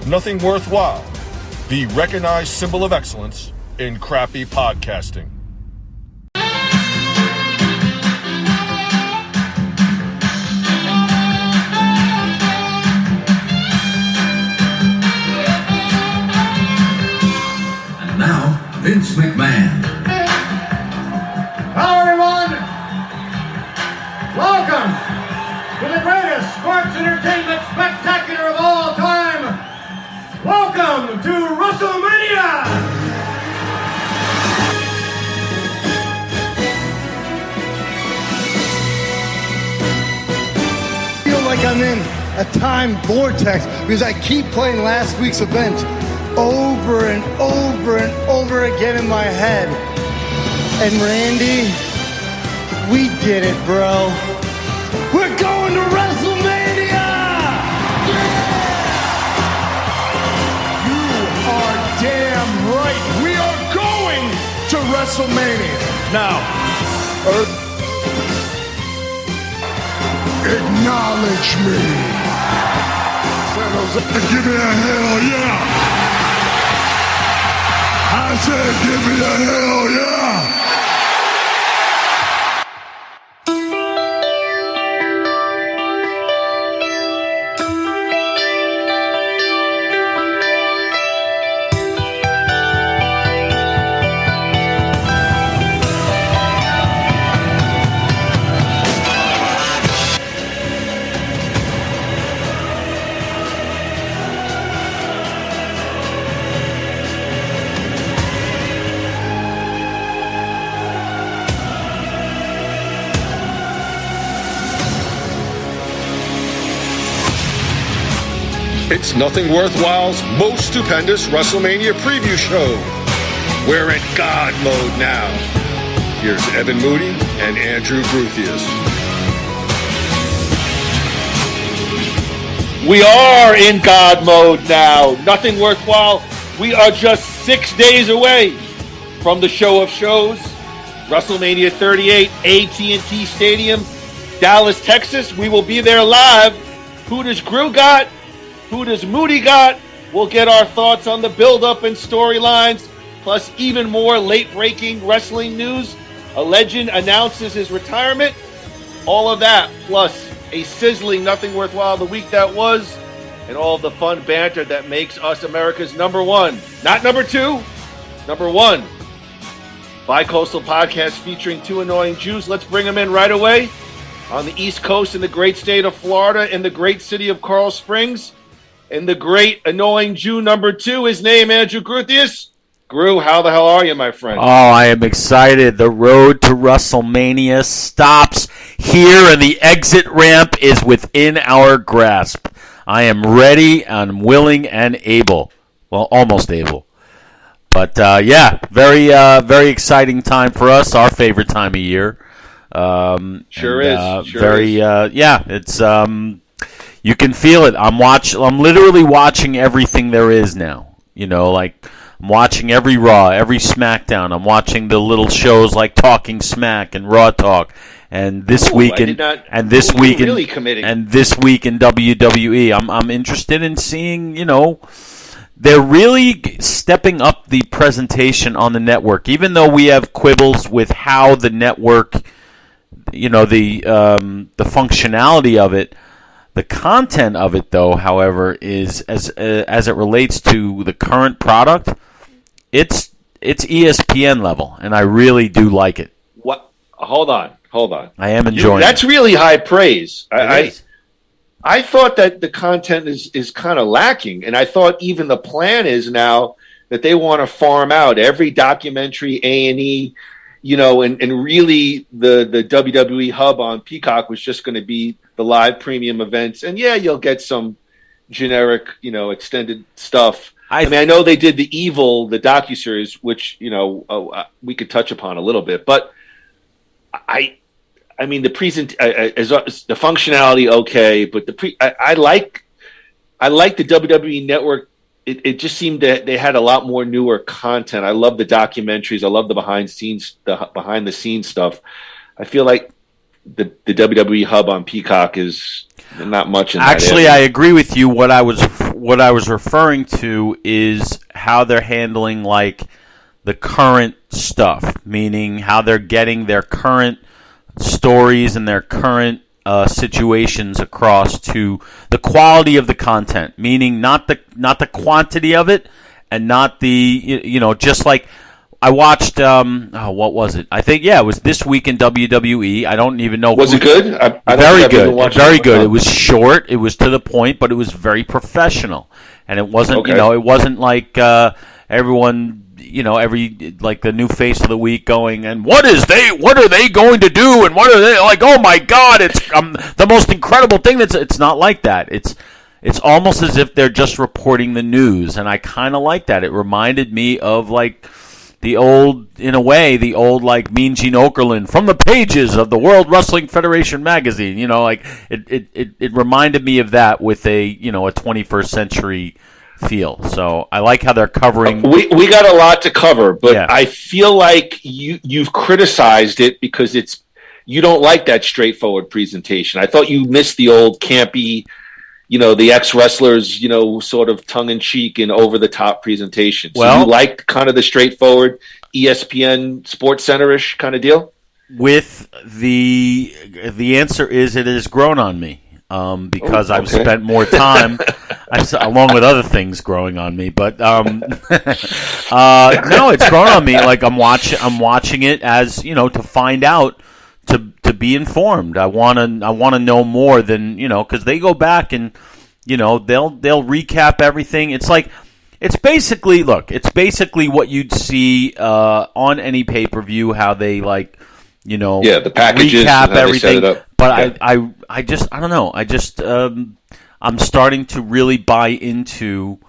Nothing Worthwhile, the recognized symbol of excellence in crappy podcasting. And now, Vince McMahon. Hello, everyone. Welcome to the greatest sports entertainment spectacular of all time. Welcome to Wrestlemania. I feel like I'm in a time vortex because I keep playing last week's event over and over and over again in my head. And Randy, we did it, bro. We're going to WrestleMania! You are damn right. We are going to WrestleMania. Now, acknowledge me. Give me a hell yeah. I said give me a hell yeah. It's Nothing Worthwhile's most stupendous WrestleMania preview show. We're in God mode now. Here's Evan Moody and Andrew Gruthius. We are in God mode now. Nothing Worthwhile. We are just 6 days away from the show of shows. WrestleMania 38, AT&T Stadium, Dallas, Texas. We will be there live. Who does Groo got? Who does Moody got? We'll get our thoughts on the build-up and storylines, plus even more late-breaking wrestling news. A legend announces his retirement. All of that, plus a sizzling Nothing Worthwhile the week that was, and all of the fun banter that makes us America's number one, not number two, number one, bi-coastal podcast featuring two annoying Jews. Let's bring them in right away. On the East Coast in the great state of Florida, in the great city of Coral Springs, and the great annoying Jew number two, his name, Andrew Gruthius. Groo, how the hell are you, my friend? Oh, I am excited. The road to WrestleMania stops here, and the exit ramp is within our grasp. I am ready and willing and able. Well, almost able. But, yeah, very exciting time for us, our favorite time of year. Sure is. Yeah, it's... You can feel it. I'm literally watching everything there is now. You know, like I'm watching every Raw, every SmackDown. I'm watching the little shows like Talking Smack and Raw Talk, and this week in WWE. I'm interested in seeing. You know, they're really stepping up the presentation on the network. Even though we have quibbles with how the network, you know, the functionality of it. The content of it, though, however, is as it relates to the current product, it's ESPN level, and I really do like it. What? Hold on. I am enjoying That's really high praise. I thought that the content is kind of lacking, and I thought even the plan is now that they want to farm out every documentary, A&E, you know, and really the WWE hub on Peacock was just going to be the live premium events. And yeah, you'll get some generic, you know, extended stuff. I mean, I know they did the the docuseries, which, you know, we could touch upon a little bit, but I mean, the the functionality, okay, but I like the WWE network. It just seemed that they had a lot more newer content. I love the documentaries. I love the behind the scenes stuff. I feel like the WWE hub on Peacock is not much in that Actually, area. I agree with you. What what I was referring to is how they're handling like the current stuff, meaning how they're getting their current stories and their current situations across to the quality of the content, meaning not the quantity of it, and not the just like I watched. What was it? I think it was This Week in WWE. I don't even know. Was it good? Very good. Very good. It was short. It was to the point, but it was very professional, and it wasn't. Okay. It wasn't like everyone. Every like the new face of the week going, and what are they going to do, and what are they like? Oh my God! It's the most incredible thing. It's not like that. It's almost as if they're just reporting the news, and I kind of like that. It reminded me of like the old like Mean Gene Okerlund from the pages of the World Wrestling Federation magazine. Like it reminded me of that with a 21st century feel. So I like how they're covering. We got a lot to cover, but Yeah. I feel like you've criticized it because you don't like that straightforward presentation. I thought you missed the old campy, the ex-wrestlers, sort of tongue-in-cheek and over-the-top presentation. So Well, you liked kind of the straightforward ESPN Sports Center-ish kind of deal? With the answer is it has grown on me because I've spent more time, along with other things growing on me. But no, it's grown on me. Like I'm watching it as to find out. To be informed, I want to know more than because they go back and they'll recap everything. It's basically what you'd see on any pay-per-view, how they the packages, recap how everything. they set it up. But yeah. I don't know. I'm starting to really buy into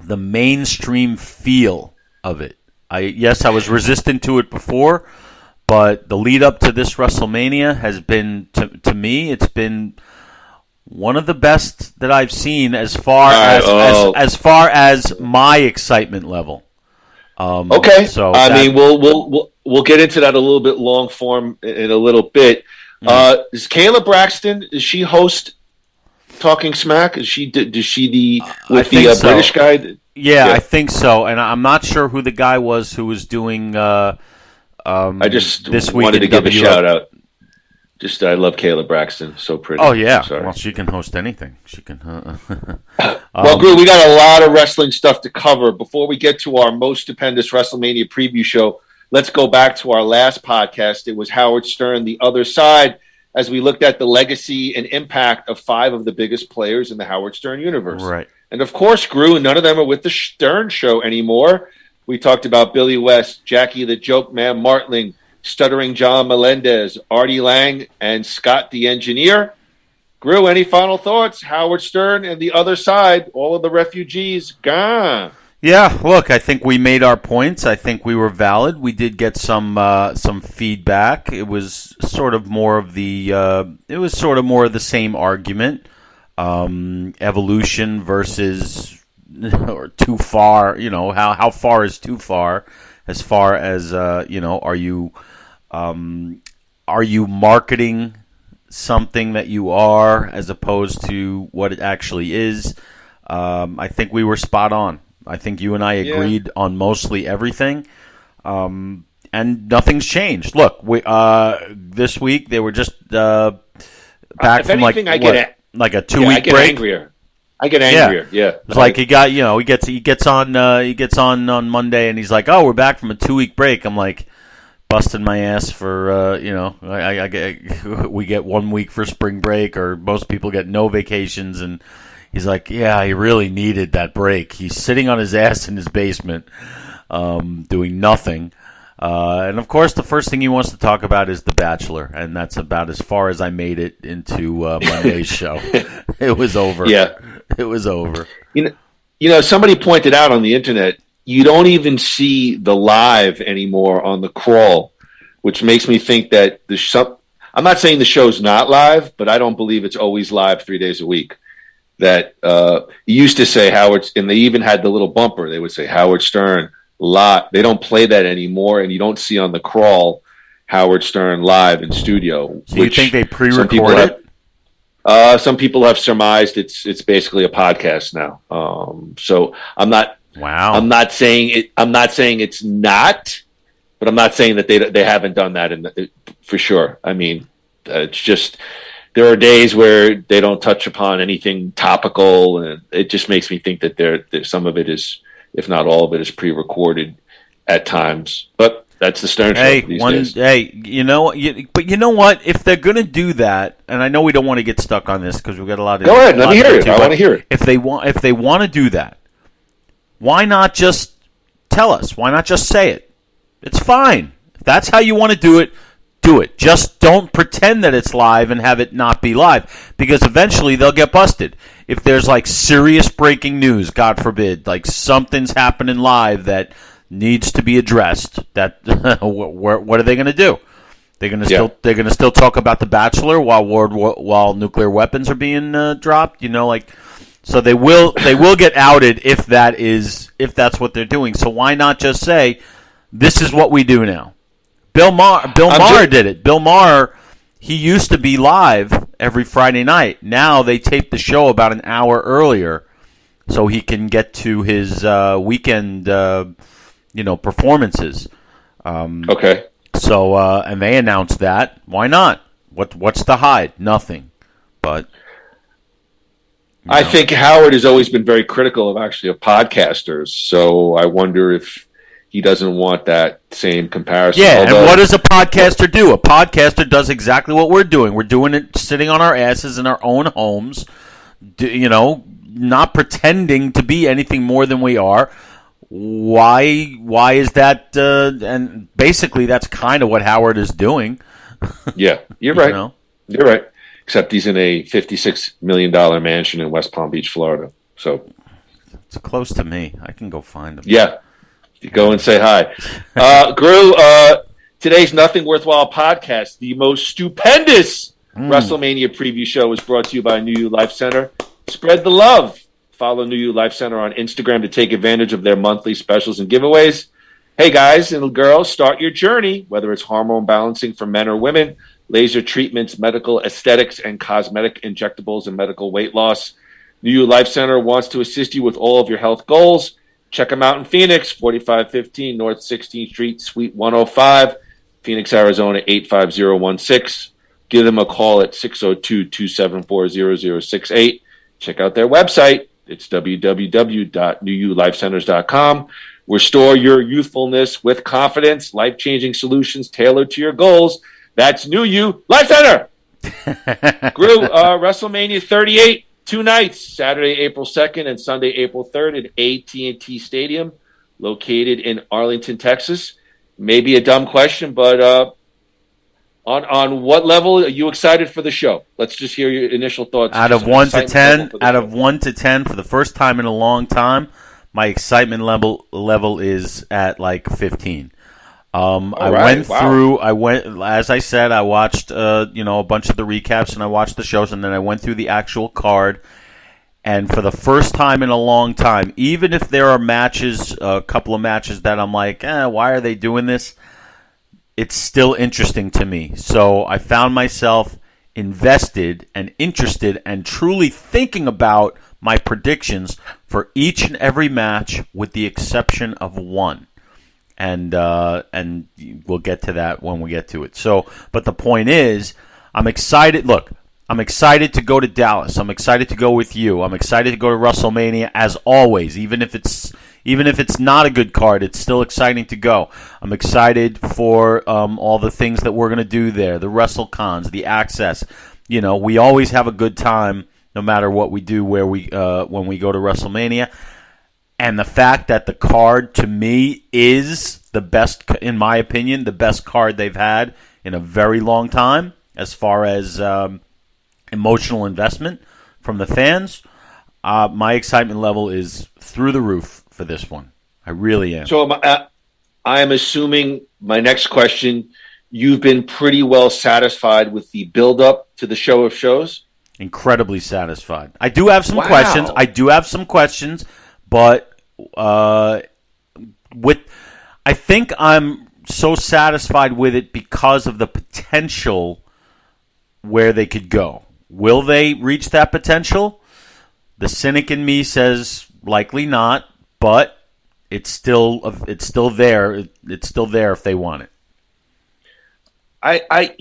the mainstream feel of it. I was resistant to it before. But the lead up to this WrestleMania has been, to me, it's been one of the best that I've seen as far as my excitement level. Okay, so we'll get into that a little bit long form in a little bit. Is Kayla Braxton? Does she host Talking Smack? Does she the British guy? Yeah, I think so. And I'm not sure who the guy was who was doing. I just this wanted to week give a shout out. I love Kayla Braxton, so pretty. Oh yeah, Sorry. well she can host anything. She can. Well, Groo, we got a lot of wrestling stuff to cover. Before we get to our most stupendous WrestleMania preview show, let's go back to our last podcast. It was Howard Stern, The Other Side, as we looked at the legacy and impact of 5 of the biggest players in the Howard Stern universe. Right. And of course, Groo, none of them are with the Stern Show anymore. We talked about Billy West, Jackie the Joke Man Martling, Stuttering John Melendez, Artie Lang, and Scott the Engineer. Groo, any final thoughts? Howard Stern and The Other Side, all of the refugees gone. Yeah, look, I think we made our points. I think we were valid. We did get some feedback. It was sort of more of the same argument. Evolution versus or too far, how far is too far as far as are you marketing something that you are as opposed to what it actually is. I think we were spot on. I think you and I agreed on mostly everything. And nothing's changed. Look, this week they were just back from anything, like a 2-week break. I get angrier. Yeah. It's like he gets on Monday and he's like, "Oh, we're back from a 2-week break." I'm like busting my ass for we get 1 week for spring break, or most people get no vacations, and he's like, "Yeah, he really needed that break." He's sitting on his ass in his basement, doing nothing. And of course, the first thing he wants to talk about is The Bachelor, and that's about as far as I made it into Monday's show. It was over. Yeah, it was over. Somebody pointed out on the internet, you don't even see the live anymore on the crawl, which makes me think that I'm not saying the show's not live, but I don't believe it's always live 3 days a week. That you used to say Howard, and they even had the little bumper. They would say Howard Stern. They don't play that anymore, and you don't see on the crawl Howard Stern live in studio. So you think they pre-record it? Some people have surmised it's basically a podcast now. So I'm not. Wow. I'm not saying it. I'm not saying it's not, but I'm not saying that they haven't done that for sure. I mean, it's just there are days where they don't touch upon anything topical, and it just makes me think that some of it is, if not all of it, is pre-recorded at times. But that's the Stern Show these days. Hey, but you know what? If they're going to do that, and I know we don't want to get stuck on this because we've got a lot of. Go ahead, let me hear it. I want to hear it. If they want to do that, why not just tell us? Why not just say it? It's fine. If that's how you want to do it, do it. Just don't pretend that it's live and have it not be live, because eventually they'll get busted. If there's like serious breaking news, God forbid, like something's happening live that needs to be addressed, that what are they going to do? They're going to still talk about The Bachelor while nuclear weapons are being dropped. So they will get outed if that's what they're doing. So why not just say, this is what we do now? Bill Maher did it. Bill Maher, he used to be live every Friday night. Now they tape the show about an hour earlier so he can get to his weekend performances. Okay. So and they announced that. Why not? What's to hide? Nothing. But I think Howard has always been very critical of podcasters. So I wonder if he doesn't want that same comparison. Yeah, and what does a podcaster do? A podcaster does exactly what we're doing. We're doing it sitting on our asses in our own homes, not pretending to be anything more than we are. Why is that? And basically, that's kind of what Howard is doing. Yeah, you're right. You're right. Except he's in a $56 million mansion in West Palm Beach, Florida. So it's close to me. I can go find him. Yeah. You go and say hi. Groo, today's Nothing Worthwhile podcast, the most stupendous WrestleMania preview show, is brought to you by New You Life Center. Spread the love. Follow New You Life Center on Instagram to take advantage of their monthly specials and giveaways. Hey, guys and girls, start your journey, whether it's hormone balancing for men or women, laser treatments, medical aesthetics, and cosmetic injectables and medical weight loss. New You Life Center wants to assist you with all of your health goals. Check them out in Phoenix, 4515 North 16th Street, Suite 105, Phoenix, Arizona, 85016. Give them a call at 602-274-0068. Check out their website. It's www.newyoulifecenters.com. Restore your youthfulness with confidence, life-changing solutions tailored to your goals. That's New You Life Center. Groo, WrestleMania 38, 2 nights, Saturday, April 2nd and Sunday, April 3rd at AT&T Stadium, located in Arlington, Texas. Maybe a dumb question, but on what level are you excited for the show? Let's just hear your initial thoughts. Out of 1 to 10, for the first time in a long time, my excitement level is at like 15. As I said, I watched a bunch of the recaps and I watched the shows, and then I went through the actual card. And for the first time in a long time, even if there are matches, a couple of matches that I'm like, why are they doing this? It's still interesting to me. So I found myself invested and interested and truly thinking about my predictions for each and every match, with the exception of one. And we'll get to that when we get to it. So, but the point is, I'm excited. Look, I'm excited to go to Dallas. I'm excited to go with you. I'm excited to go to WrestleMania as always. Even if it's not a good card, it's still exciting to go. I'm excited for all the things that we're going to do there, the WrestleCons, the access. We always have a good time no matter what we do when we go to WrestleMania. And the fact that the card, to me, is the best, in my opinion, the best card they've had in a very long time as far as emotional investment from the fans. My excitement level is through the roof for this one. I really am. So I am assuming my next question, you've been pretty well satisfied with the build-up to the show of shows? Incredibly satisfied. I do have some questions. But I think I'm so satisfied with it because of the potential where they could go. Will they reach that potential? The cynic in me says likely not, but it's still there. It's still there if they want it. I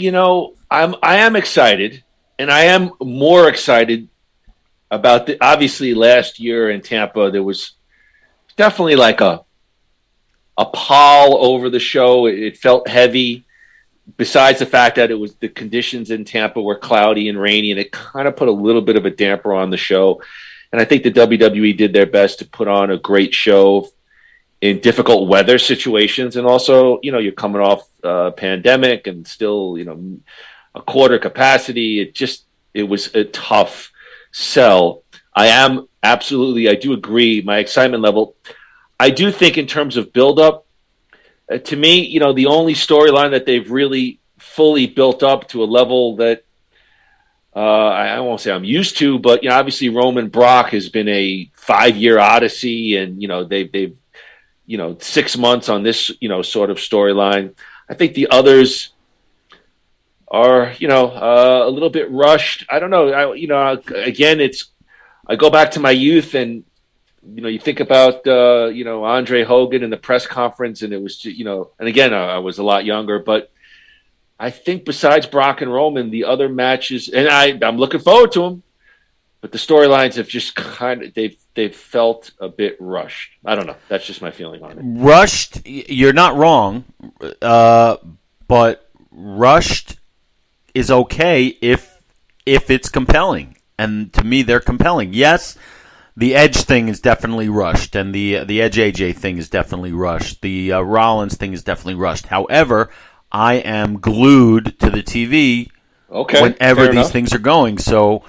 am excited, and I am more excited about obviously last year in Tampa there was definitely like a pall over the show. It felt heavy. Besides the fact that the conditions in Tampa were cloudy and rainy, and it kind of put a little bit of a damper on the show. And I think the WWE did their best to put on a great show in difficult weather situations. And also, you're coming off a pandemic and still, a quarter capacity. It was a tough sell. I do agree. My excitement level, I do think in terms of buildup, to me, the only storyline that they've really fully built up to a level that I won't say I'm used to, but obviously Roman Brock has been a 5-year odyssey, and they've 6 months on this sort of storyline. I think the others are a little bit rushed. I don't know. Again, I go back to my youth, and you think about Andre Hogan in the press conference, and it was and again I was a lot younger, but I think besides Brock and Roman, the other matches, and I'm looking forward to them, but the storylines have just they've felt a bit rushed. I don't know. That's just my feeling on it. Rushed, you're not wrong, but rushed is okay if it's compelling, and to me they're compelling. Yes. The Edge thing is definitely rushed, and the Edge AJ thing is definitely rushed. The Rollins thing is definitely rushed. However, I am glued to the TV whenever these things are going. So,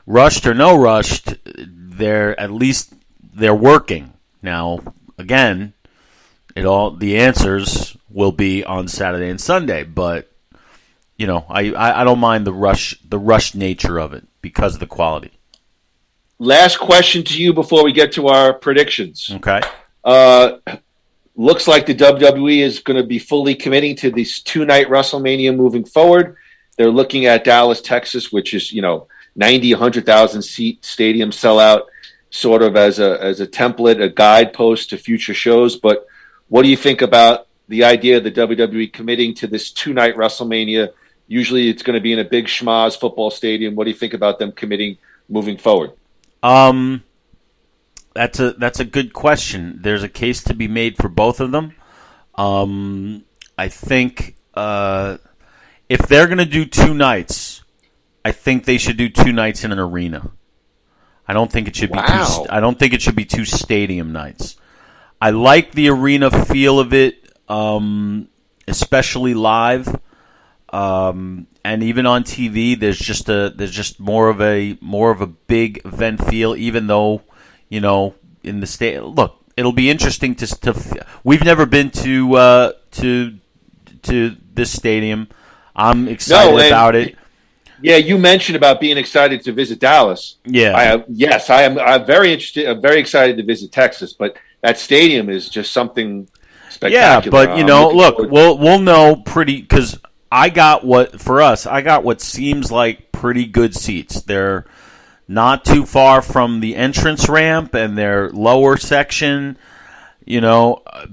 rushed or no rushed, they're working. Now, again, the answers will be on Saturday and Sunday, but I don't mind the rush nature of it because of the quality. Last question to you before we get to our predictions. Okay. Looks like the WWE is going to be fully committing to this 2-night WrestleMania moving forward. They're looking at Dallas, Texas, which is 90, 100,000 seat stadium sellout, sort of as a template, a guidepost to future shows. But what do you think about the idea of the WWE committing to this 2-night WrestleMania? Usually, it's going to be in a big schmaz football stadium. What do you think about them committing moving forward? That's a good question. There's a case to be made for both of them. I think if they're going to do 2 nights, I think they should do 2 nights in an arena. I don't think it should be I don't think it should be 2 stadium nights. I like the arena feel of it, especially live. And even on TV, there's just more of a big event feel. Even though, in the state, look, it'll be interesting to. We've never been to this stadium. I'm excited about it. Yeah, you mentioned about being excited to visit Dallas. Yeah, I am. I'm very interested. I'm very excited to visit Texas, but that stadium is just something spectacular. Yeah, but look, we'll know because. I got what seems like pretty good seats. They're not too far from the entrance ramp and their lower section,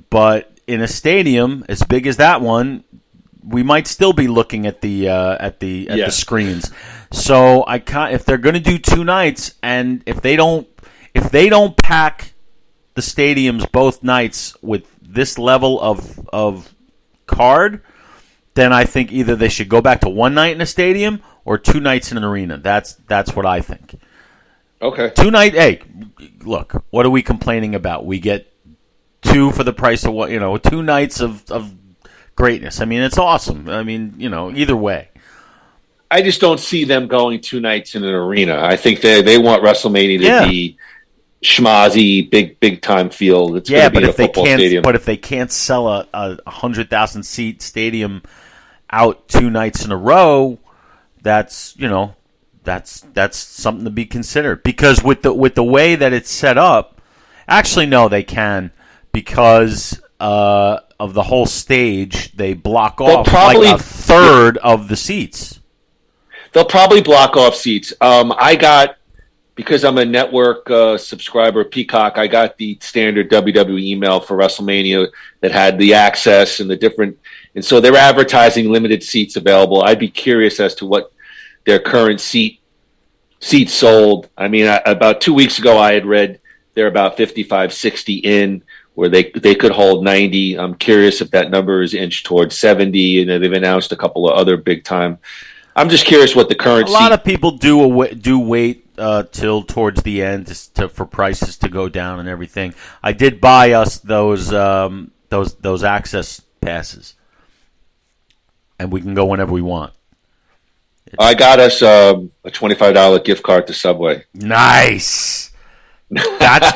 but in a stadium as big as that one, we might still be looking at the screens. So if they're going to do 2 nights, and if they don't pack the stadiums both nights with this level of card, then I think either they should go back to 1 night in a stadium or 2 nights in an arena. That's what I think. Okay. 2 night. Hey, look, what are we complaining about? We get 2 for the price of 1. 2 nights of greatness. I mean, it's awesome. I mean, either way. I just don't see them going 2 nights in an arena. I think they want WrestleMania to be schmazzy, big time feel. It's going to be a football stadium. But if they can't sell a 100,000 seat stadium out 2 nights in a row, that's something to be considered. Because with the way that it's set up, actually no, they can, because of the whole stage, they block off like a third of the seats. They'll probably block off seats. I got, because I'm a network subscriber, Peacock, I got the standard WWE email for WrestleMania that had the access and the different, and so they're advertising limited seats available. I'd be curious as to what their current seats sold. I mean, about 2 weeks ago, I had read they're about 55, 60 in, where they could hold 90. I'm curious if that number is inched towards 70, and they've announced a couple of other big time. I'm just curious what the current. A lot of people do wait till towards the end for prices to go down and everything. I did buy us those access passes, and we can go whenever we want. I got us a $25 gift card to Subway. Nice. That's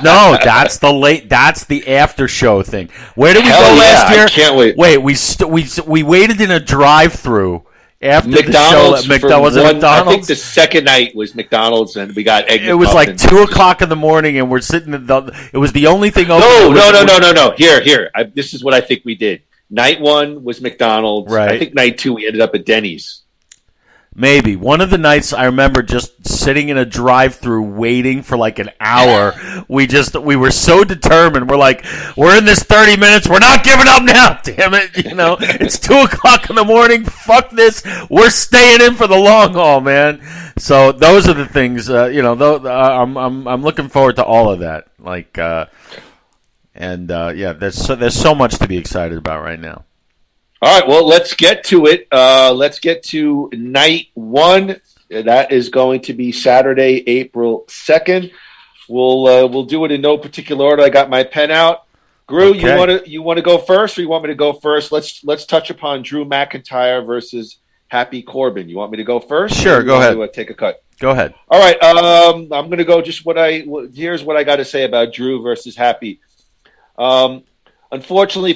the after show thing. Where did we go last year? I can't wait. Wait, we waited in a drive-through after McDonald's the show. Was it McDonald's? I think the second night was McDonald's, and we got egg. It was like 2:00 in the morning, and we're sitting. It was the only thing open. No. Here. This is what I think we did. Night one was McDonald's. Right. I think night two we ended up at Denny's. Maybe. One of the nights I remember just sitting in a drive-through waiting for like an hour. We were so determined. We're like, we're in this 30 minutes. We're not giving up now. Damn it. It's 2:00 in the morning. Fuck this. We're staying in for the long haul, man. So those are the things, I'm looking forward to all of that. There's so much to be excited about right now. All right, well, let's get to it. Let's get to night one. That is going to be Saturday, April 2nd. We'll do it in no particular order. I got my pen out. Groo, okay. You want to go first, or you want me to go first? Let's touch upon Drew McIntyre versus Happy Corbin. You want me to go first? Sure, go ahead. Take a cut. Go ahead. All right, I'm going to go just here's what I got to say about Drew versus Happy. Unfortunately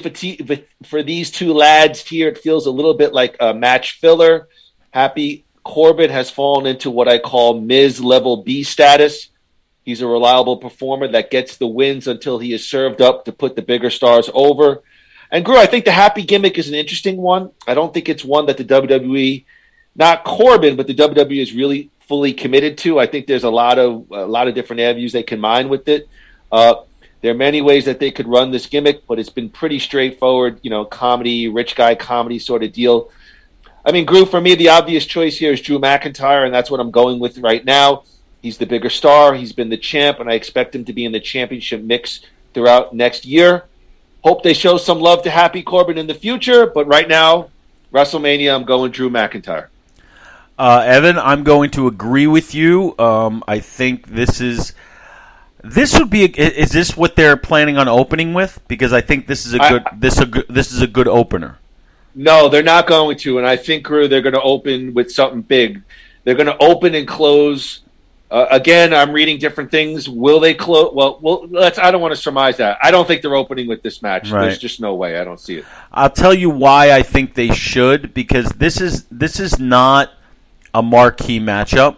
for these two lads here, it feels a little bit like a match filler. Happy Corbin has fallen into what I call Miz level B status. He's a reliable performer that gets the wins until he is served up to put the bigger stars over. And Groo, I think the Happy gimmick is an interesting one. I don't think it's one that the WWE, not Corbin, but the WWE is really fully committed to. I think there's a lot of different avenues they can mine with it. There are many ways that they could run this gimmick, but it's been pretty straightforward, comedy, rich guy comedy sort of deal. I mean, Groo, for me, the obvious choice here is Drew McIntyre, and that's what I'm going with right now. He's the bigger star. He's been the champ, and I expect him to be in the championship mix throughout next year. Hope they show some love to Happy Corbin in the future, but right now, WrestleMania, I'm going Drew McIntyre. Evan, I'm going to agree with you. I think this would be. Is this what they're planning on opening with? Because I think this is a good opener. No, they're not going to, and I think, Groo, they're going to open with something big. They're going to open and close. Again, I'm reading different things. Will they close? Well, I don't want to surmise that. I don't think they're opening with this match. Right. There's just no way. I don't see it. I'll tell you why I think they should, because this is not a marquee matchup.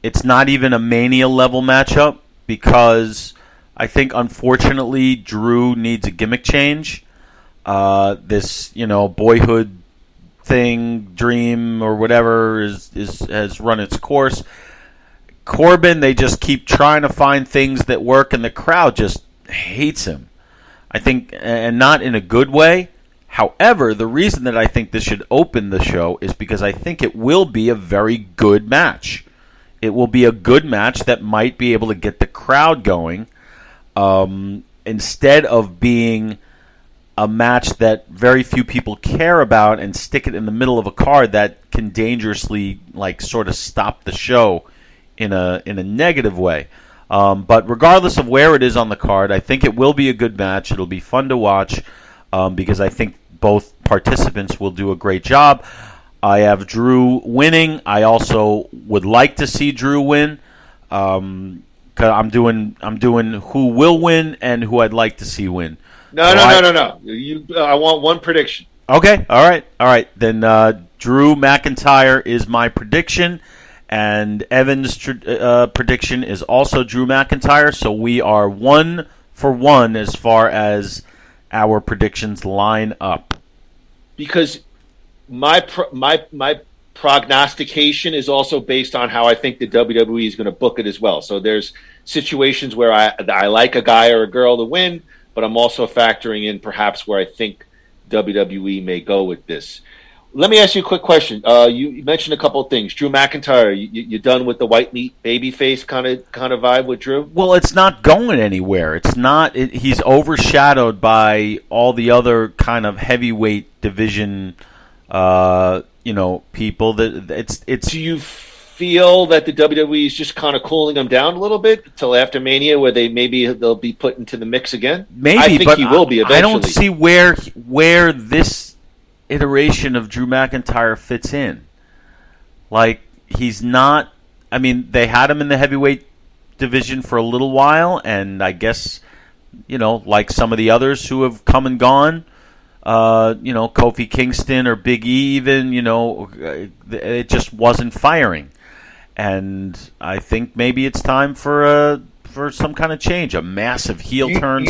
It's not even a Mania level matchup. Because I think, unfortunately, Drew needs a gimmick change. This, boyhood thing, dream, or whatever has run its course. Corbin, they just keep trying to find things that work, and the crowd just hates him. I think, and not in a good way. However, the reason that I think this should open the show is because I think it will be a very good match. It will be a good match that might be able to get the crowd going instead of being a match that very few people care about and stick it in the middle of a card that can dangerously sort of stop the show in a negative way. But regardless of where it is on the card, I think it will be a good match. It'll be fun to watch because I think both participants will do a great job. I have Drew winning. I also would like to see Drew win. 'Cause I'm doing who will win and who I'd like to see win. No. I want one prediction. Okay. All right. Then Drew McIntyre is my prediction, and Evan's prediction is also Drew McIntyre. So we are 1 for 1 as far as our predictions line up. Because my prognostication is also based on how I think the WWE is going to book it as well. So there's situations where I like a guy or a girl to win, but I'm also factoring in perhaps where I think WWE may go with this. Let me ask you a quick question. You mentioned a couple of things. Drew McIntyre, you done with the white meat baby face kind of vibe with Drew? Well, it's not going anywhere. It's not. He's overshadowed by all the other kind of heavyweight division, people. It's. Do you feel that the WWE is just kind of cooling him down a little bit until after Mania, where they'll be put into the mix again? Maybe, I think but he will be eventually. I don't see where this iteration of Drew McIntyre fits in. Like, he's not. I mean, they had him in the heavyweight division for a little while, and I guess, like some of the others who have come and gone, Kofi Kingston or Big E even, it just wasn't firing. And I think maybe it's time for some kind of change, a massive heel turn.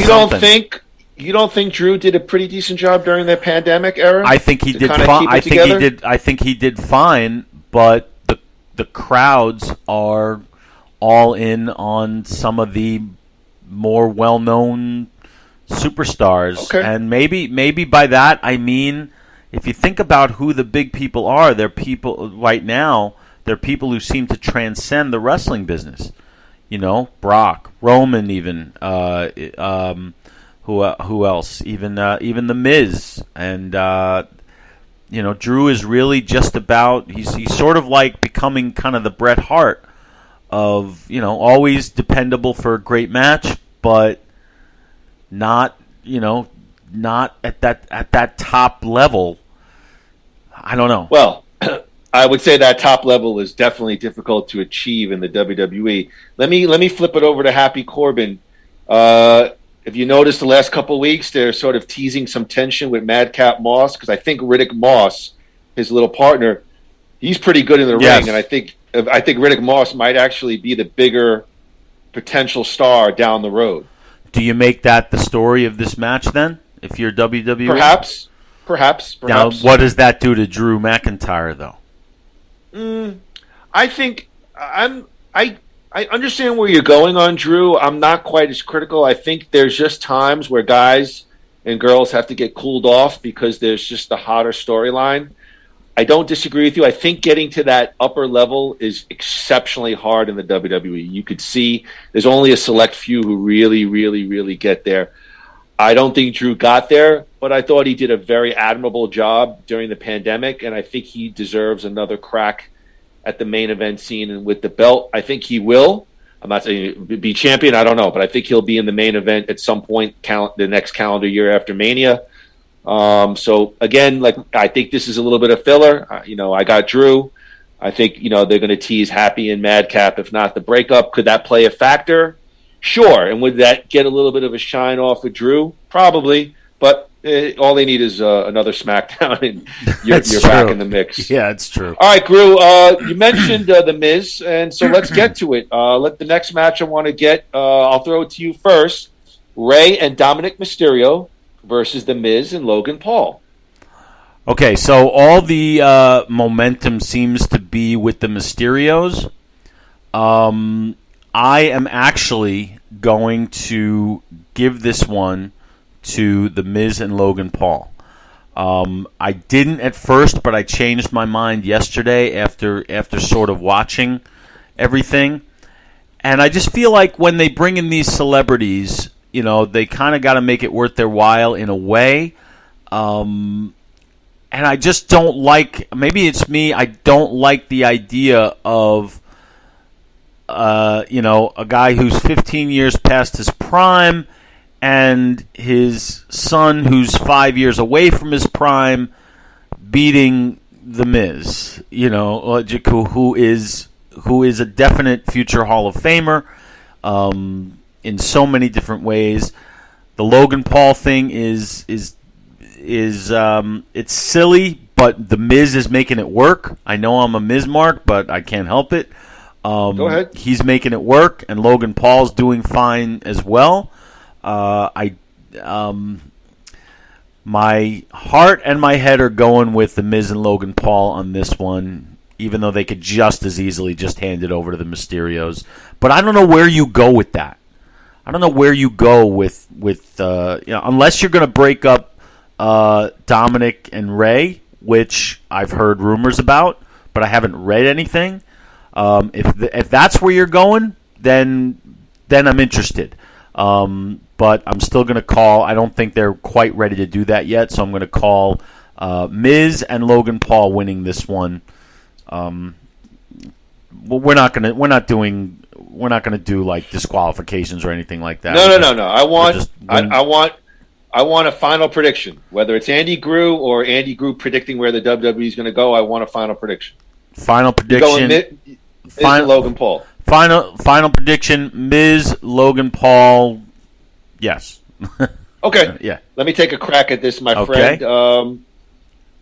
You don't think Drew did a pretty decent job during the pandemic era? I think he did fine. I think he did fine, but the crowds are all in on some of the more well-known superstars. Okay. And maybe by that I mean, if you think about who the big people are, they're people right now. They're people who seem to transcend the wrestling business. Brock, Roman, even who else? Even the Miz, and Drew is really just about. He's sort of like becoming kind of the Bret Hart of always dependable for a great match, but not at that top level. I don't know. Well, I would say that top level is definitely difficult to achieve in the WWE. Let me flip it over to Happy Corbin. If you notice, the last couple of weeks, they're sort of teasing some tension with Madcap Moss, because I think Riddick Moss, his little partner, he's pretty good in the ring, and I think Riddick Moss might actually be the bigger potential star down the road. Do you make that the story of this match then, if you're WWE? Perhaps. Now, what does that do to Drew McIntyre, though? I think I understand where you're going on Drew. I'm not quite as critical. I think there's just times where guys and girls have to get cooled off because there's just a hotter storyline. I don't disagree with you. I think getting to that upper level is exceptionally hard in the WWE. You could see there's only a select few who really, really, really get there. I don't think Drew got there, but I thought he did a very admirable job during the pandemic, and I think he deserves another crack at the main event scene and with the belt. I think he will. I'm not saying be champion, I don't know, but I think he'll be in the main event at some point the next calendar year after Mania. So again, I think this is a little bit of filler. I got Drew. I think they're going to tease Happy and Madcap, if not the breakup. Could that play a factor? Sure. And would that get a little bit of a shine off with Drew? Probably. But all they need is another SmackDown, and you're back in the mix. Yeah, it's true. All right, Groo, you mentioned The Miz, and so let's get to it. The next match I want to get, I'll throw it to you first. Rey and Dominic Mysterio versus The Miz and Logan Paul. Okay, so all the momentum seems to be with the Mysterios. I am actually going to give this one to The Miz and Logan Paul. I didn't at first, but I changed my mind yesterday after sort of watching everything. And I just feel like when they bring in these celebrities, they kind of got to make it worth their while in a way. And I just don't like, maybe it's me, I don't like the idea of a guy who's 15 years past his prime and his son who's 5 years away from his prime beating The Miz, who is a definite future Hall of Famer in so many different ways. The Logan Paul thing is it's silly, but The Miz is making it work. I know I'm a Miz mark, but I can't help it. Go ahead. He's making it work, and Logan Paul's doing fine as well. My heart and my head are going with The Miz and Logan Paul on this one. even though they could just as easily just hand it over to the Mysterios. But I don't know where you go with that. I don't know where you go with unless you're going to break up Dominic and Ray, which I've heard rumors about, but I haven't read anything. If that's where you're going, then I'm interested. But I'm still going to call. I don't think they're quite ready to do that yet, so I'm going to call Miz and Logan Paul winning this one. We're not going to do like disqualifications or anything like that. No. I want a final prediction. Whether it's Andy Groo or Andy Groo predicting where the WWE is going to go, I want a final prediction. Final prediction. Miz and Logan Paul. Final prediction. Miz, Logan Paul. Yes. Okay. Yeah. Let me take a crack at this, my friend.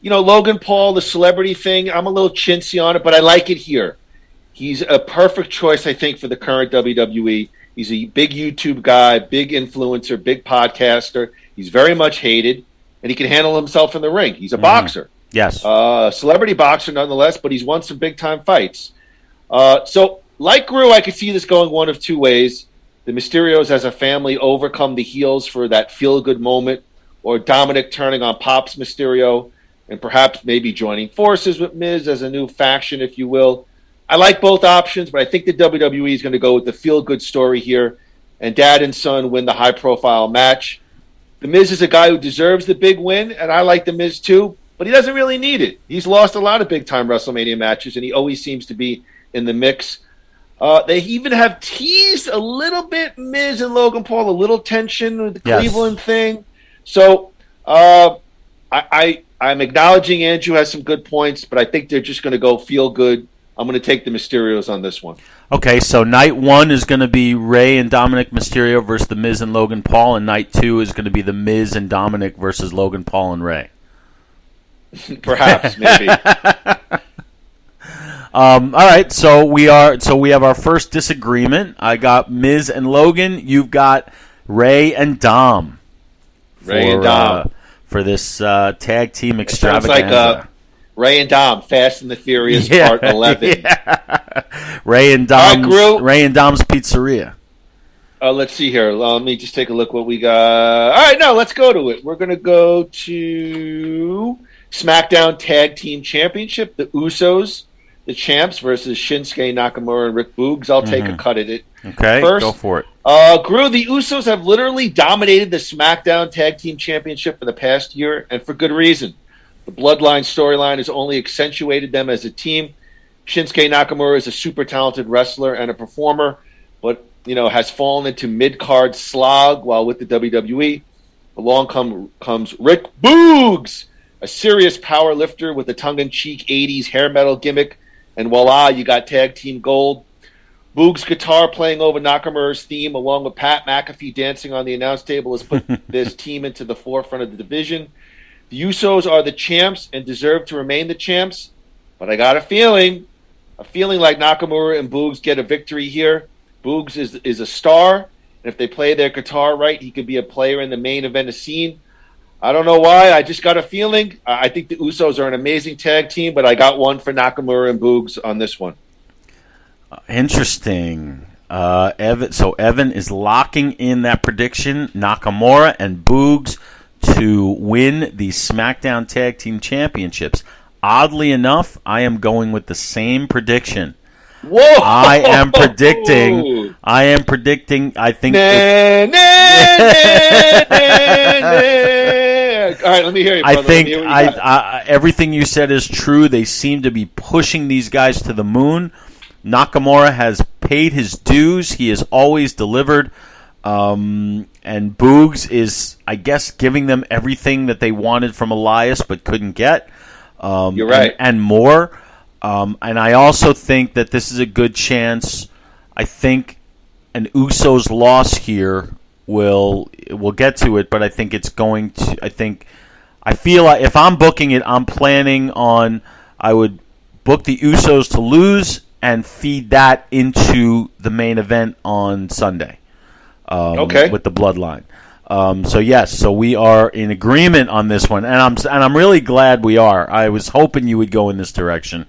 Logan Paul, the celebrity thing, I'm a little chintzy on it, but I like it here. He's a perfect choice, I think, for the current WWE. He's a big YouTube guy, big influencer, big podcaster. He's very much hated, and he can handle himself in the ring. He's a boxer. Yes. Celebrity boxer, nonetheless, but he's won some big-time fights. So, like Groo, I could see this going one of two ways. The Mysterios as a family overcome the heels for that feel-good moment, or Dominic turning on Pops Mysterio, and perhaps maybe joining forces with Miz as a new faction, if you will. I like both options, but I think the WWE is going to go with the feel-good story here, and dad and son win the high-profile match. The Miz is a guy who deserves the big win, and I like the Miz too, but he doesn't really need it. He's lost a lot of big-time WrestleMania matches, and he always seems to be in the mix. They even have teased a little bit Miz and Logan Paul, a little tension with the Cleveland thing. So I'm acknowledging Andrew has some good points, but I think they're just going to go feel good. I'm going to take the Mysterios on this one. Okay, so night one is going to be Ray and Dominic Mysterio versus the Miz and Logan Paul, and night two is going to be the Miz and Dominic versus Logan Paul and Ray. Perhaps, maybe. All right, so we have our first disagreement. I got Miz and Logan. You've got Ray and Dom. For this tag team extravaganza. Sounds like Ray and Dom, Fast and the Furious Part 11. Yeah. Ray and Dom's Pizzeria. Let's see here. Let me just take a look what we got. All right, no, let's go to it. We're going to go to SmackDown Tag Team Championship. The Usos, the champs, versus Shinsuke Nakamura and Rick Boogs. I'll take a cut at it. Okay, first, go for it. Groo, the Usos have literally dominated the SmackDown Tag Team Championship for the past year, and for good reason. The Bloodline storyline has only accentuated them as a team. Shinsuke Nakamura is a super talented wrestler and a performer, but has fallen into mid-card slog while with the WWE. Along comes Rick Boogs, a serious power lifter with a tongue-in-cheek 80s hair metal gimmick, and voila, you got tag team gold. Boogs' guitar playing over Nakamura's theme, along with Pat McAfee dancing on the announce table, has put this team into the forefront of the division. The Usos are the champs and deserve to remain the champs, but I got a feeling like Nakamura and Boogs get a victory here. Boogs is a star, and if they play their guitar right, he could be a player in the main event scene. I don't know why. I just got a feeling. I think the Usos are an amazing tag team, but I got one for Nakamura and Boogs on this one. Interesting. Evan is locking in that prediction. Nakamura and Boogs to win the SmackDown Tag Team Championships. Oddly enough, I am going with the same prediction. Whoa! I am predicting. I think. All right, let me hear you, brother. I think everything you said is true. They seem to be pushing these guys to the moon. Nakamura has paid his dues. He has always delivered. And Boogs is, I guess, giving them everything that they wanted from Elias but couldn't get. You're right. And more. And I also think that this is a good chance. I think an Usos loss here we'll get to it, but I think it's going to. I feel like if I'm booking it, I'm planning on. I would book the Usos to lose and feed that into the main event on Sunday. With the Bloodline. So we are in agreement on this one, and I'm really glad we are. I was hoping you would go in this direction.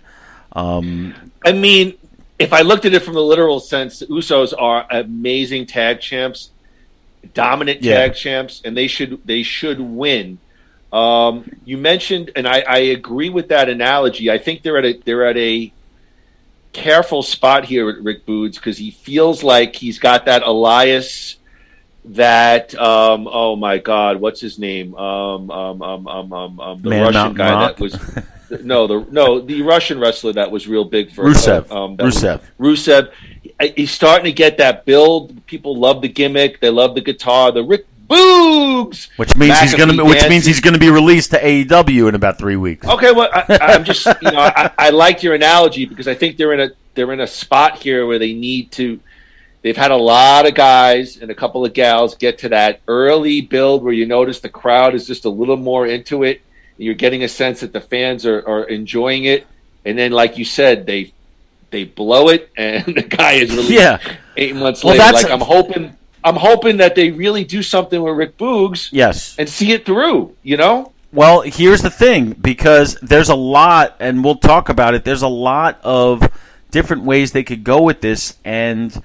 I mean, if I looked at it from the literal sense, the Usos are amazing tag champs, dominant tag champs, and they should win. You mentioned, and I agree with that analogy. I think they're at a careful spot here with Rick Boogs because he feels like he's got that Elias, that oh my God, what's his name? The Russian guy Rock? that was the Russian wrestler that was real big for Rusev. Rusev. He's starting to get that build. People love the gimmick. They love the guitar. The Rick Boogs, which means he's gonna be released to AEW in about 3 weeks. Okay, well, I'm just I liked your analogy because I think they're in a spot here where they need to. They've had a lot of guys and a couple of gals get to that early build where you notice the crowd is just a little more into it. You're getting a sense that the fans are enjoying it, and then, like you said, they blow it, and the guy is released 8 months later. Like I'm hoping that they really do something with Rick Boogs, and see it through. Well, here's the thing, because there's a lot, and we'll talk about it. There's a lot of different ways they could go with this, and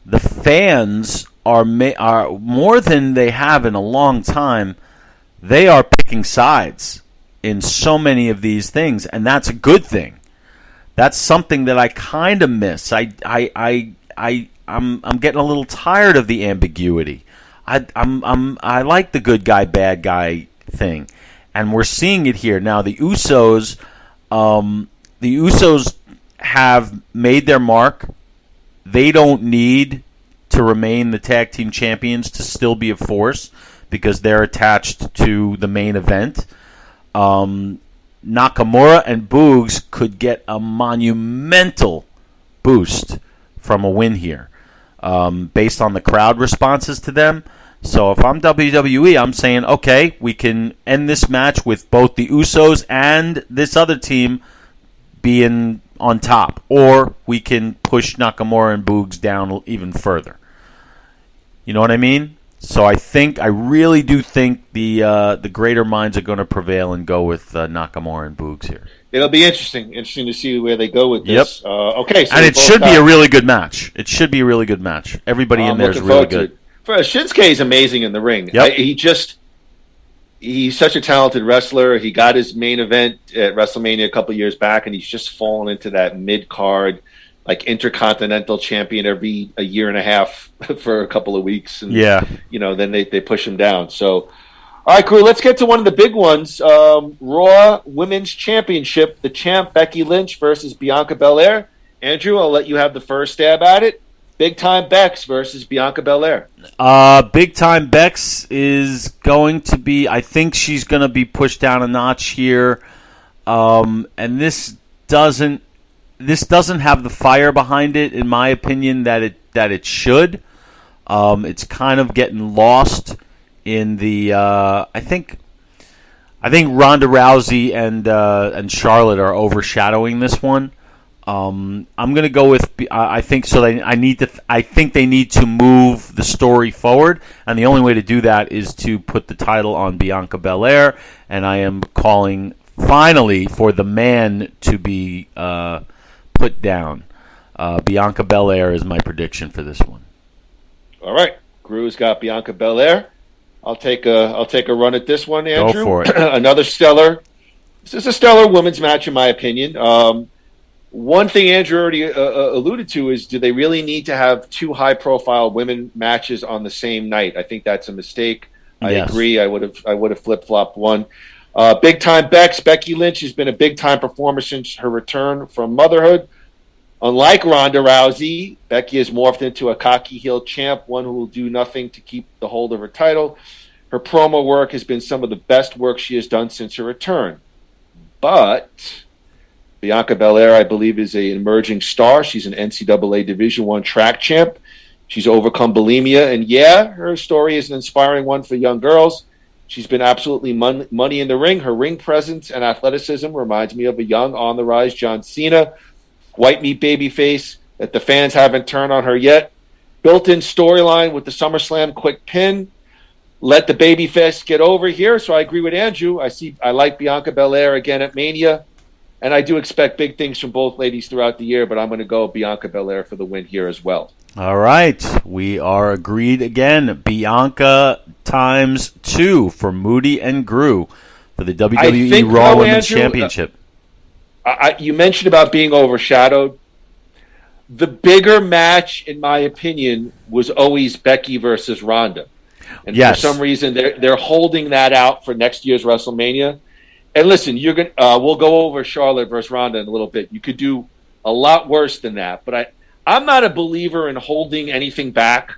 the fans are more than they have in a long time. They are picking sides in so many of these things, and that's a good thing. That's something that I kind of miss. I'm getting a little tired of the ambiguity. I like the good guy, bad guy thing, and we're seeing it here now. The Usos have made their mark. They don't need to remain the tag team champions to still be a force because they're attached to the main event. Nakamura and Boogs could get a monumental boost from a win here, based on the crowd responses to them. So if I'm WWE, I'm saying, okay, we can end this match with both the Usos and this other team being on top, or we can push Nakamura and Boogs down even further. You know what I mean? So I really do think the greater minds are going to prevail and go with Nakamura and Boogs here. It'll be interesting to see where they go with this. Yep. Okay, so and it should be a really good match. It should be a really good match. Everybody in there is really good. Shinsuke is amazing in the ring. Yep. He's such a talented wrestler. He got his main event at WrestleMania a couple of years back, and he's just fallen into that mid-card, like Intercontinental champion every a year and a half for a couple of weeks. And, then they push him down. So, all right, crew, let's get to one of the big ones. Raw Women's Championship, the champ Becky Lynch versus Bianca Belair. Andrew, I'll let you have the first stab at it. Big Time Bex versus Bianca Belair. Big Time Bex is going to be, I think she's going to be pushed down a notch here. And this doesn't have the fire behind it, in my opinion, that it should. It's kind of getting lost in the. I think Ronda Rousey and Charlotte are overshadowing this one. I'm going to go with. I think so. I think they need to move the story forward, and the only way to do that is to put the title on Bianca Belair. And I am calling finally for the man to be put down. Bianca Belair is my prediction for this one. All right, Groo's got Bianca Belair. I'll take a run at this one, Andrew. Go for it. Another stellar. This is a stellar women's match, in my opinion. One thing Andrew already alluded to is, do they really need to have two high-profile women matches on the same night? I think that's a mistake. I agree. I would have flip-flopped one. Big Time Bex. Becky Lynch has been a big-time performer since her return from motherhood. Unlike Ronda Rousey, Becky has morphed into a cocky heel champ, one who will do nothing to keep the hold of her title. Her promo work has been some of the best work she has done since her return. But Bianca Belair, I believe, is an emerging star. She's an NCAA Division I track champ. She's overcome bulimia, and her story is an inspiring one for young girls. She's been absolutely money in the ring. Her ring presence and athleticism reminds me of a young, on-the-rise John Cena. White meat babyface that the fans haven't turned on her yet. Built-in storyline with the SummerSlam quick pin. Let the babyface get over here. So I agree with Andrew. I like Bianca Belair again at Mania. And I do expect big things from both ladies throughout the year, but I'm going to go Bianca Belair for the win here as well. All right. We are agreed again. Bianca times 2 for Moody and Groo for the WWE Raw Women's Championship. You mentioned about being overshadowed. The bigger match, in my opinion, was always Becky versus Ronda. And for some reason, they're holding that out for next year's WrestleMania. And listen, we'll go over Charlotte versus Ronda in a little bit. You could do a lot worse than that. But I'm not a believer in holding anything back.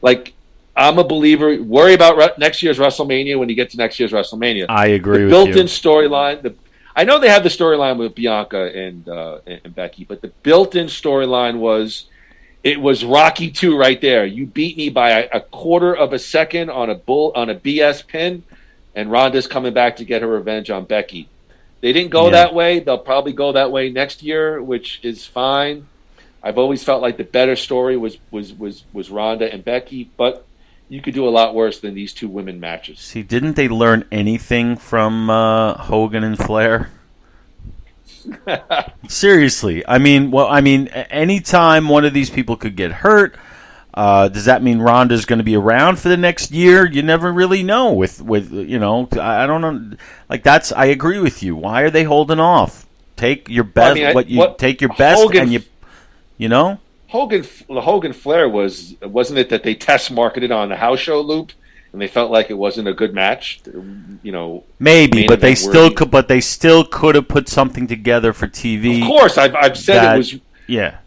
Like, I'm a believer. Worry about next year's WrestleMania when you get to next year's WrestleMania. I agree with you. The built-in storyline. I know they have the storyline with Bianca and Becky, but the built-in storyline was Rocky 2 right there. You beat me by a quarter of a second on a BS pin, and Ronda's coming back to get her revenge on Becky. They didn't go that way. They'll probably go that way next year, which is fine. I've always felt like the better story was Ronda and Becky, but you could do a lot worse than these two women matches. See, didn't they learn anything from Hogan and Flair? Seriously. I mean, anytime one of these people could get hurt, does that mean Ronda's going to be around for the next year? You never really know. With I don't know. Like I agree with you. Why are they holding off? Take your best. Take your best, Hogan, and you know. Hogan Flair wasn't it that they test marketed on the house show loop and they felt like it wasn't a good match? Maybe, but they still could. But they still could have put something together for TV. Of course, I've said it was. Yeah,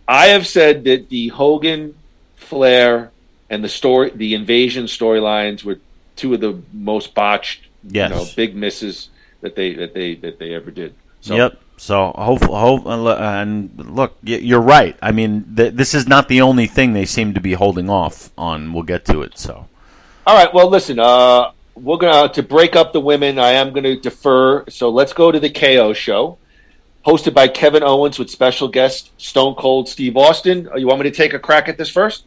I have said that the Hogan, Flair, and the invasion storylines were two of the most botched, big misses that they ever did. So. Yep. So and look, you're right. I mean, this is not the only thing they seem to be holding off on. We'll get to it. So, all right. Well, listen. We're going to break up the women. I am going to defer. So let's go to the KO show, hosted by Kevin Owens with special guest Stone Cold Steve Austin. You want me to take a crack at this first?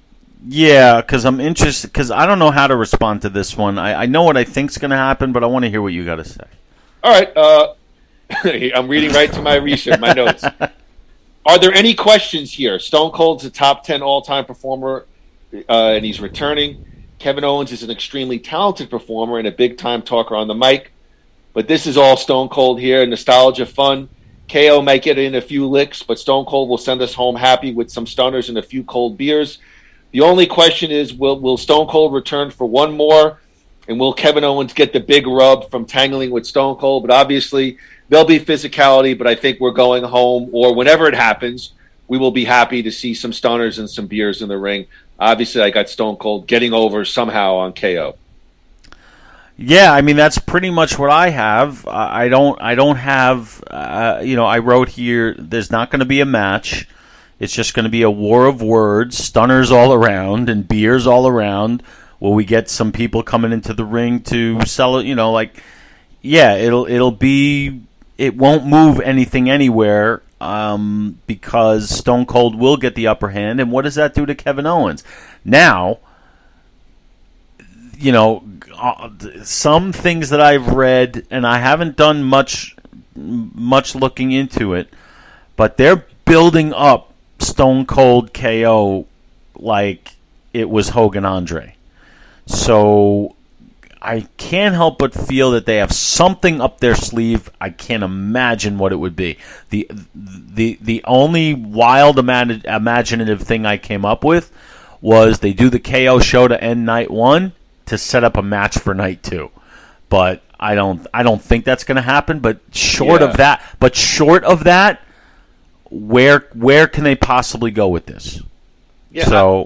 Yeah, because I'm interested. Because I don't know how to respond to this one. I know what I think's going to happen, but I want to hear what you got to say. All right. I'm reading right to my research, my notes. Are there any questions here? Stone Cold's a top 10 all-time performer, and he's returning. Kevin Owens is an extremely talented performer and a big-time talker on the mic. But this is all Stone Cold here, nostalgia, fun. KO might get in a few licks, but Stone Cold will send us home happy with some stunners and a few cold beers. The only question is, will Stone Cold return for one more? And will Kevin Owens get the big rub from tangling with Stone Cold? But obviously, there'll be physicality, but I think we're going home, or whenever it happens, we will be happy to see some stunners and some beers in the ring. Obviously, I got Stone Cold getting over somehow on KO. Yeah, I mean, that's pretty much what I have. I don't have, I wrote here, there's not going to be a match. It's just going to be a war of words, stunners all around and beers all around. Will we get some people coming into the ring to sell it? It won't move anything anywhere because Stone Cold will get the upper hand. And what does that do to Kevin Owens? Now, some things that I've read, and I haven't done much looking into it, but they're building up Stone Cold KO like it was Hogan Andre. So I can't help but feel that they have something up their sleeve. I can't imagine what it would be. The only wild imaginative thing I came up with was they do the KO show to end night 1 to set up a match for night 2. But I don't think that's going to happen. But short of that, where can they possibly go with this? Yeah.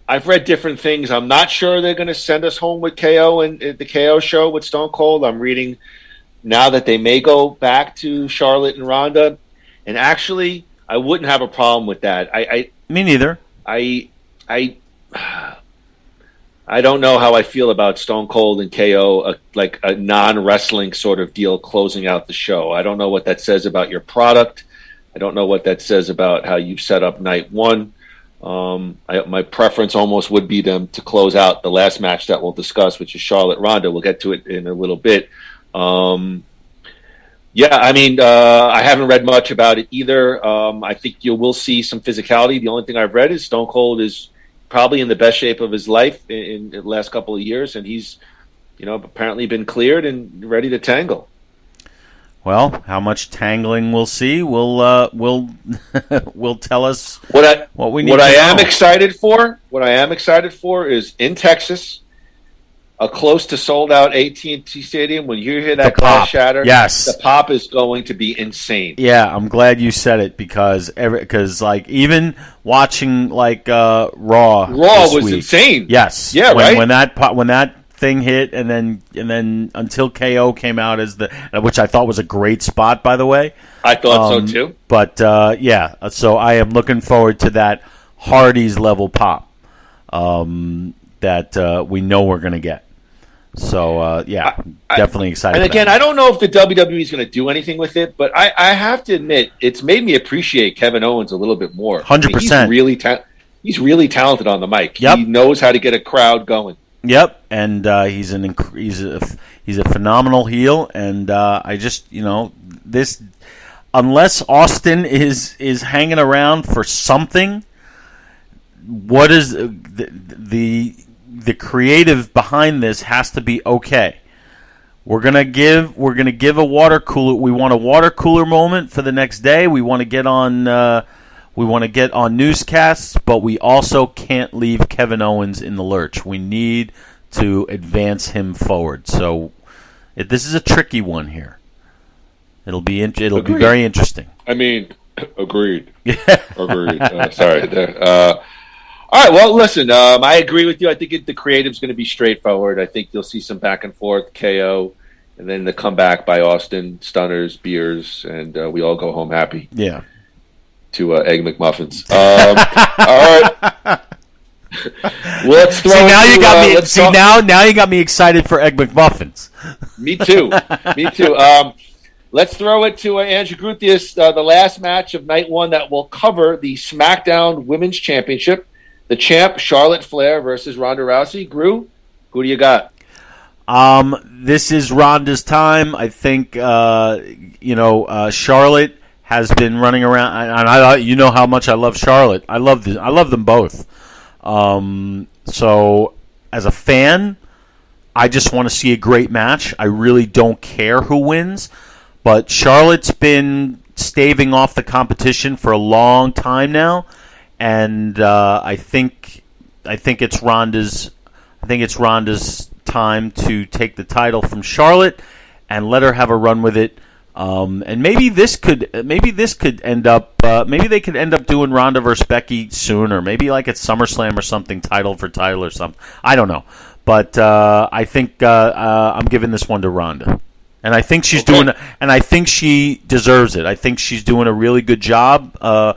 I've read different things. I'm not sure they're going to send us home with KO and the KO show with Stone Cold. I'm reading now that they may go back to Charlotte and Ronda. And actually, I wouldn't have a problem with that. Me neither. I don't know how I feel about Stone Cold and KO, like a non-wrestling sort of deal closing out the show. I don't know what that says about your product. I don't know what that says about how you've set up night 1. My preference almost would be them to close out the last match that we'll discuss, which is Charlotte Ronda. We'll get to it in a little bit. Yeah, I mean, I haven't read much about it either. I think you will see some physicality. The only thing I've read is Stone Cold is probably in the best shape of his life in the last couple of years, and he's, apparently been cleared and ready to tangle. Well, how much tangling we'll see will will tell us what we need. What to I know. am excited for is in Texas, a close to sold out AT&T Stadium. When you hear that glass shatter, yes, the pop is going to be insane. Yeah, I'm glad you said it because like even watching like Raw was week, insane. Yes, yeah, when that thing hit and then until KO came out as which I thought was a great spot, by the way. I thought so too. But so I am looking forward to that Hardy's level pop that we know we're going to get. So, definitely excited. And again, for that. I don't know if the WWE is going to do anything with it, but I have to admit, it's made me appreciate Kevin Owens a little bit more. 100%. He's really talented on the mic. Yep. He knows how to get a crowd going. Yep, and he's a phenomenal heel, and I just this, unless Austin is hanging around for something, what is the creative behind this has to be okay. We're gonna give a water cooler. We want a water cooler moment for the next day. We want to get on. We want to get on newscasts, but we also can't leave Kevin Owens in the lurch. We need to advance him forward. So this is a tricky one here. It'll be very interesting. I mean, agreed. Agreed. Sorry there. All right. Well, listen. I agree with you. I think the creative's going to be straightforward. I think you'll see some back and forth KO, and then the comeback by Austin, stunners, beers, and we all go home happy. Yeah. To Egg McMuffins. All right. Let's throw. See, now you got me. See, now you got me excited for Egg McMuffins. Me too. Me too. Let's throw it to Andrew Gruthius, the last match of night one that will cover the SmackDown Women's Championship. The champ, Charlotte Flair versus Ronda Rousey. Groo, who do you got? This is Ronda's time. I think Charlotte has been running around, and you know how much I love Charlotte. I love them both. So, as a fan, I just want to see a great match. I really don't care who wins, but Charlotte's been staving off the competition for a long time now, and I think it's Ronda's. I think it's Ronda's time to take the title from Charlotte and let her have a run with it. And maybe this could end up. Maybe they could end up doing Ronda versus Becky soon, or maybe like at SummerSlam or something, title for title or something. I don't know, but I think I'm giving this one to Ronda, and I think she's doing. And I think she deserves it. I think she's doing a really good job.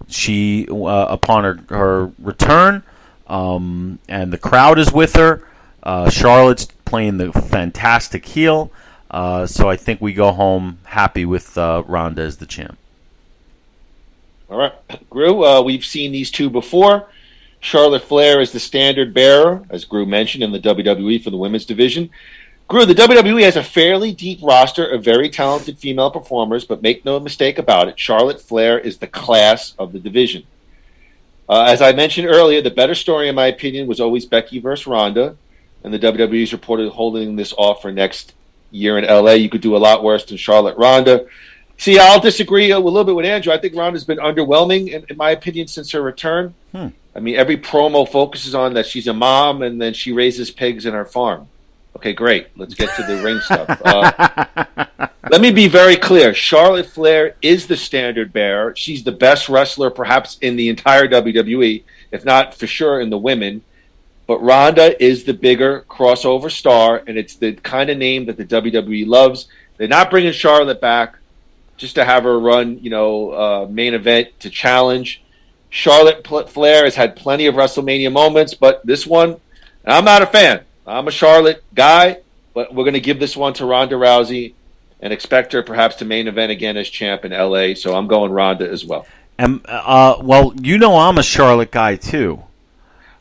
She upon her return, and the crowd is with her. Charlotte's playing the fantastic heel. So I think we go home happy with Ronda as the champ. All right. Groo, we've seen these two before. Charlotte Flair is the standard bearer, as Groo mentioned, in the WWE for the women's division. Groo, the WWE has a fairly deep roster of very talented female performers, but make no mistake about it, Charlotte Flair is the class of the division. As I mentioned earlier, the better story, in my opinion, was always Becky versus Ronda, and the WWE is reported holding this off for next year in LA. You could do a lot worse than Charlotte Ronda. See, I'll disagree a little bit with Andrew. I think Ronda's been underwhelming, in my opinion, since her return. I mean, every promo focuses on that she's a mom and then she raises pigs in her farm. Okay, great. Let's get to the ring stuff. Let me be very clear. Charlotte Flair is the standard bearer. She's the best wrestler perhaps in the entire WWE, if not for sure in the women. But Ronda is the bigger crossover star, and it's the kind of name that the WWE loves. They're not bringing Charlotte back just to have her run, main event to challenge. Charlotte Flair has had plenty of WrestleMania moments, but this one, I'm not a fan. I'm a Charlotte guy, but we're going to give this one to Ronda Rousey and expect her perhaps to main event again as champ in LA. So I'm going Ronda as well. And I'm a Charlotte guy too.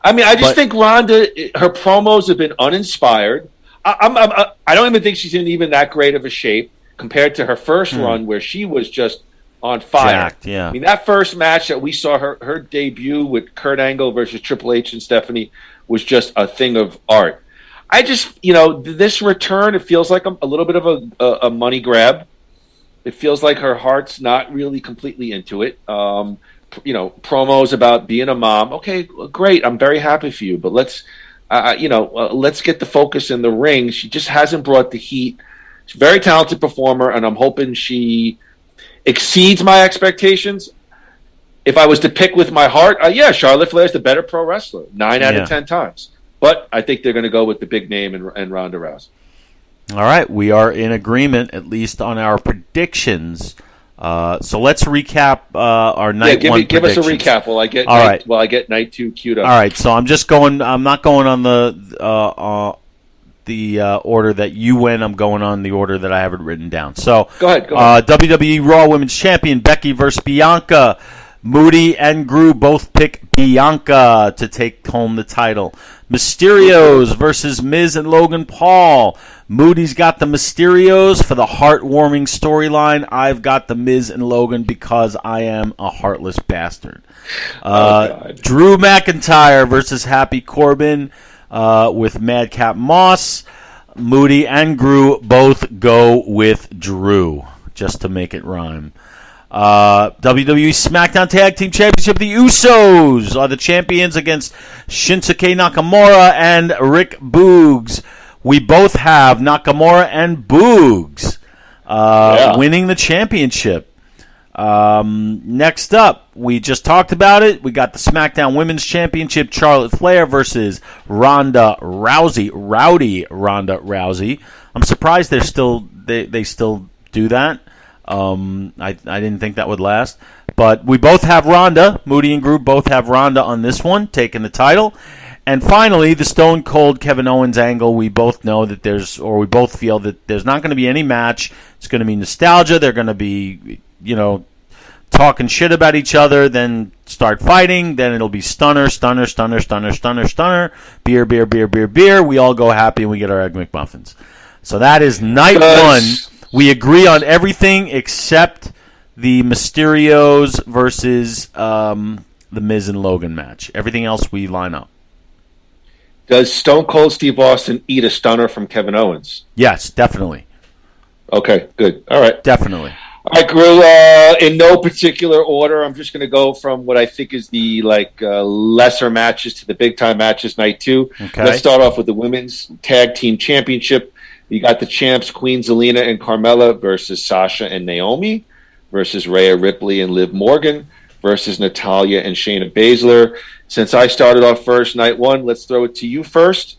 I mean, I just think Ronda, her promos have been uninspired. I don't even think she's in even that great of a shape. compared to her first run where she was just on fire. Jacked, yeah. I mean, that first match that we saw her debut with Kurt Angle versus Triple H and Stephanie was just a thing of art. I just, this return, it feels like a little bit of a money grab. It feels like her heart's not really completely into it. Promos about being a mom. Okay, great. I'm very happy for you, but let's get the focus in the ring. She just hasn't brought the heat. She's a very talented performer, and I'm hoping she exceeds my expectations. If I was to pick with my heart, Charlotte Flair's the better pro wrestler, 9 out of 10 times. But I think they're going to go with the big name and Ronda Rousey. All right, we are in agreement, at least on our predictions. So let's recap our night one give us a predictions. recap while I get night 2 queued up. All right, so I'm not going on the order that you went. I'm going on the order that I have it written down. So go ahead. WWE Raw Women's Champion Becky versus Bianca. Moody and Groo both pick Bianca to take home the title. Mysterios versus Miz and Logan Paul. Moody's got the Mysterios for the heartwarming storyline. I've got the Miz and Logan because I am a heartless bastard. Drew McIntyre versus Happy Corbin with Madcap Moss. Moody and Groo both go with Drew, just to make it rhyme. WWE SmackDown Tag Team Championship, the Usos are the champions against Shinsuke Nakamura and Rick Boogs. We both have Nakamura and Boogs winning the championship. Next up, we just talked about it. We got the SmackDown Women's Championship, Charlotte Flair versus Ronda Rousey. Rowdy Ronda Rousey. I'm surprised they still do that. I didn't think that would last. But we both have Ronda. Moody and Groo both have Ronda on this one, taking the title. And finally, the Stone Cold Kevin Owens angle. We both know that we both feel that there's not going to be any match. It's going to be nostalgia. They're going to be, talking shit about each other, then start fighting. Then it'll be stunner. Beer. We all go happy and we get our Egg McMuffins. So that is night one. We agree on everything except the Mysterios versus the Miz and Logan match. Everything else we line up. Does Stone Cold Steve Austin eat a stunner from Kevin Owens? Yes, definitely. Okay, good. All right. Definitely. All right, Groo, in no particular order, I'm just going to go from what I think is the lesser matches to the big-time matches, night 2. Okay. Let's start off with the Women's Tag Team Championship. You got the champs, Queen Zelina and Carmella versus Sasha and Naomi versus Rhea Ripley and Liv Morgan versus Natalya and Shayna Baszler. Since I started off first, night 1, let's throw it to you first.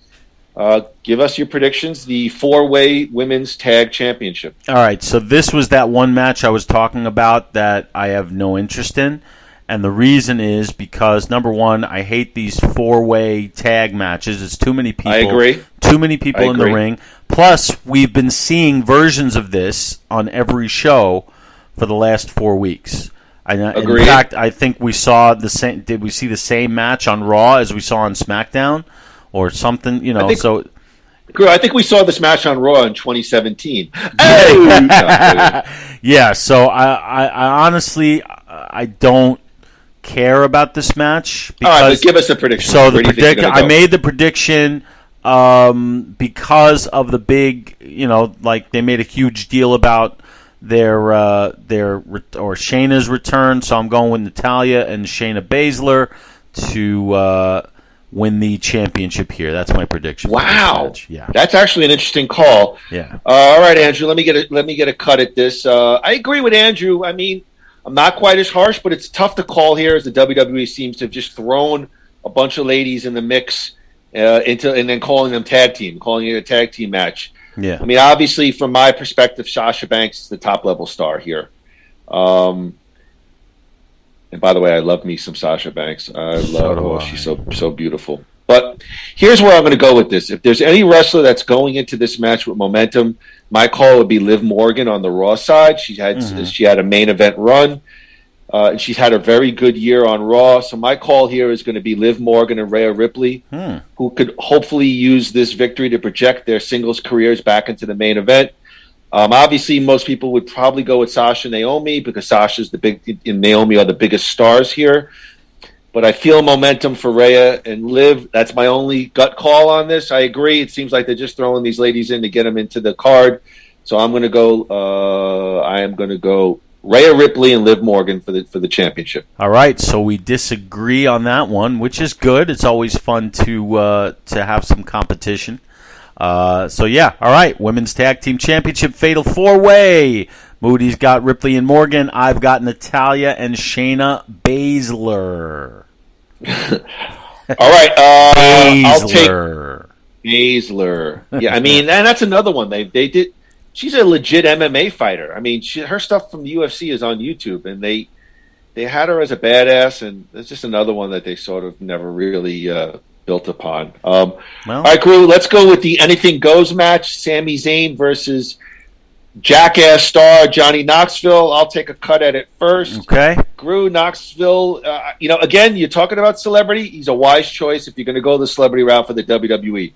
Give us your predictions, the 4-way Women's Tag Championship. All right, so this was that one match I was talking about that I have no interest in. And the reason is because, number one, I hate these 4-way tag matches. It's too many people. I agree. Too many people in the ring. Plus, we've been seeing versions of this on every show for the last 4 weeks. In fact, I think we saw the same. Did we see the same match on Raw as we saw on SmackDown, or something? I think we saw this match on Raw in 2017. Yeah. So I honestly I don't care about this match. Because, all right, but give us a prediction. So I made the prediction because of the big, they made a huge deal about their Shayna's return. So I'm going with Natalya and Shayna Baszler to win the championship here. That's my prediction. Wow, yeah, that's actually an interesting call. Yeah. All right, Andrew, let me get a cut at this. I agree with Andrew. I mean, I'm not quite as harsh, but it's tough to call here as the WWE seems to have just thrown a bunch of ladies in the mix and then calling it a tag team match. Yeah. I mean, obviously, from my perspective, Sasha Banks is the top level star here. And by the way, I love me some Sasha Banks. She's so beautiful. But here's where I'm going to go with this. If there's any wrestler that's going into this match with momentum, my call would be Liv Morgan on the Raw side. She had a main event run. And she's had a very good year on Raw. So my call here is going to be Liv Morgan and Rhea Ripley, who could hopefully use this victory to project their singles careers back into the main event. Obviously, most people would probably go with Sasha and Naomi because Sasha's and Naomi are the biggest stars here. But I feel momentum for Rhea and Liv. That's my only gut call on this. I agree. It seems like they're just throwing these ladies in to get them into the card. So I'm going to go. I am going to go Rhea Ripley and Liv Morgan for the championship. All right, so we disagree on that one, which is good. It's always fun to have some competition. So yeah, all right. Women's Tag Team Championship Fatal 4-Way. Moody's got Ripley and Morgan. I've got Natalya and Shayna Baszler. All right. I'll take Baszler. Baszler. Yeah, I mean, and that's another one. They did. She's a legit MMA fighter. I mean, her stuff from the UFC is on YouTube, and they had her as a badass, and it's just another one that they sort of never really built upon. All right, Groo, let's go with the Anything Goes match. Sami Zayn versus Jackass star Johnny Knoxville. I'll take a cut at it first. Okay. Groo, Knoxville, again, you're talking about celebrity. He's a wise choice if you're going to go the celebrity route for the WWE.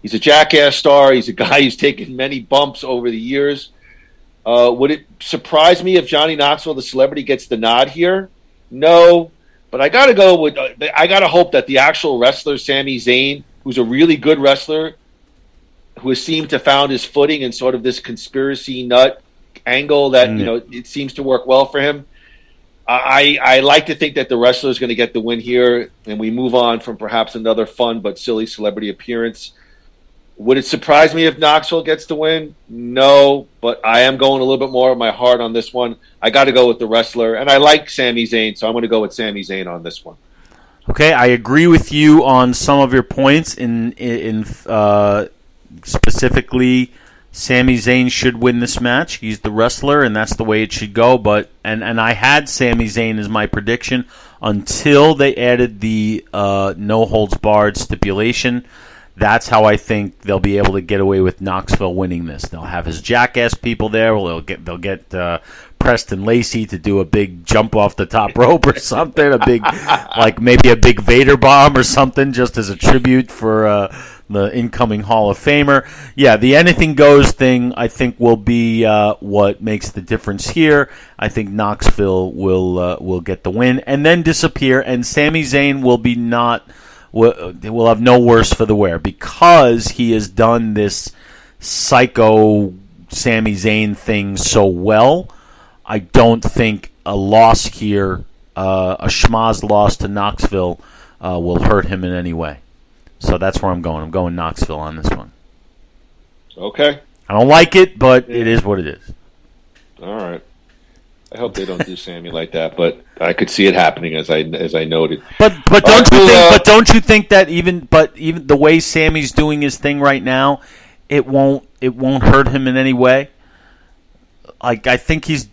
He's a Jackass star. He's a guy who's taken many bumps over the years. Would it surprise me if Johnny Knoxville, the celebrity, gets the nod here? No. But I got to go with I got to hope that the actual wrestler, Sami Zayn, who's a really good wrestler, who has seemed to found his footing in sort of this conspiracy nut angle that it seems to work well for him. I like to think that the wrestler is going to get the win here, and we move on from perhaps another fun but silly celebrity appearance. Would it surprise me if Knoxville gets the win? No, but I am going a little bit more of my heart on this one. I got to go with the wrestler, and I like Sami Zayn, so I'm going to go with Sami Zayn on this one. Okay, I agree with you on some of your points. In specifically, Sami Zayn should win this match. He's the wrestler, and that's the way it should go. But and I had Sami Zayn as my prediction until they added the no holds barred stipulation. That's how I think they'll be able to get away with Knoxville winning this. They'll have his Jackass people there. They'll get Preston Lacey to do a big jump off the top rope or something, maybe a big Vader bomb or something, just as a tribute for the incoming Hall of Famer. Yeah, the anything goes thing I think will be what makes the difference here. I think Knoxville will get the win and then disappear, and Sami Zayn will have no worse for the wear because he has done this psycho Sami Zayn thing so well. I don't think a loss here, a schmaz loss to Knoxville, will hurt him in any way. So that's where I'm going. I'm going Knoxville on this one. Okay. I don't like it, but it is what it is. All right. I hope they don't do Sammy like that, but I could see it happening as I noted. But don't you think that even the way Sammy's doing his thing right now, it won't hurt him in any way? Like I think he's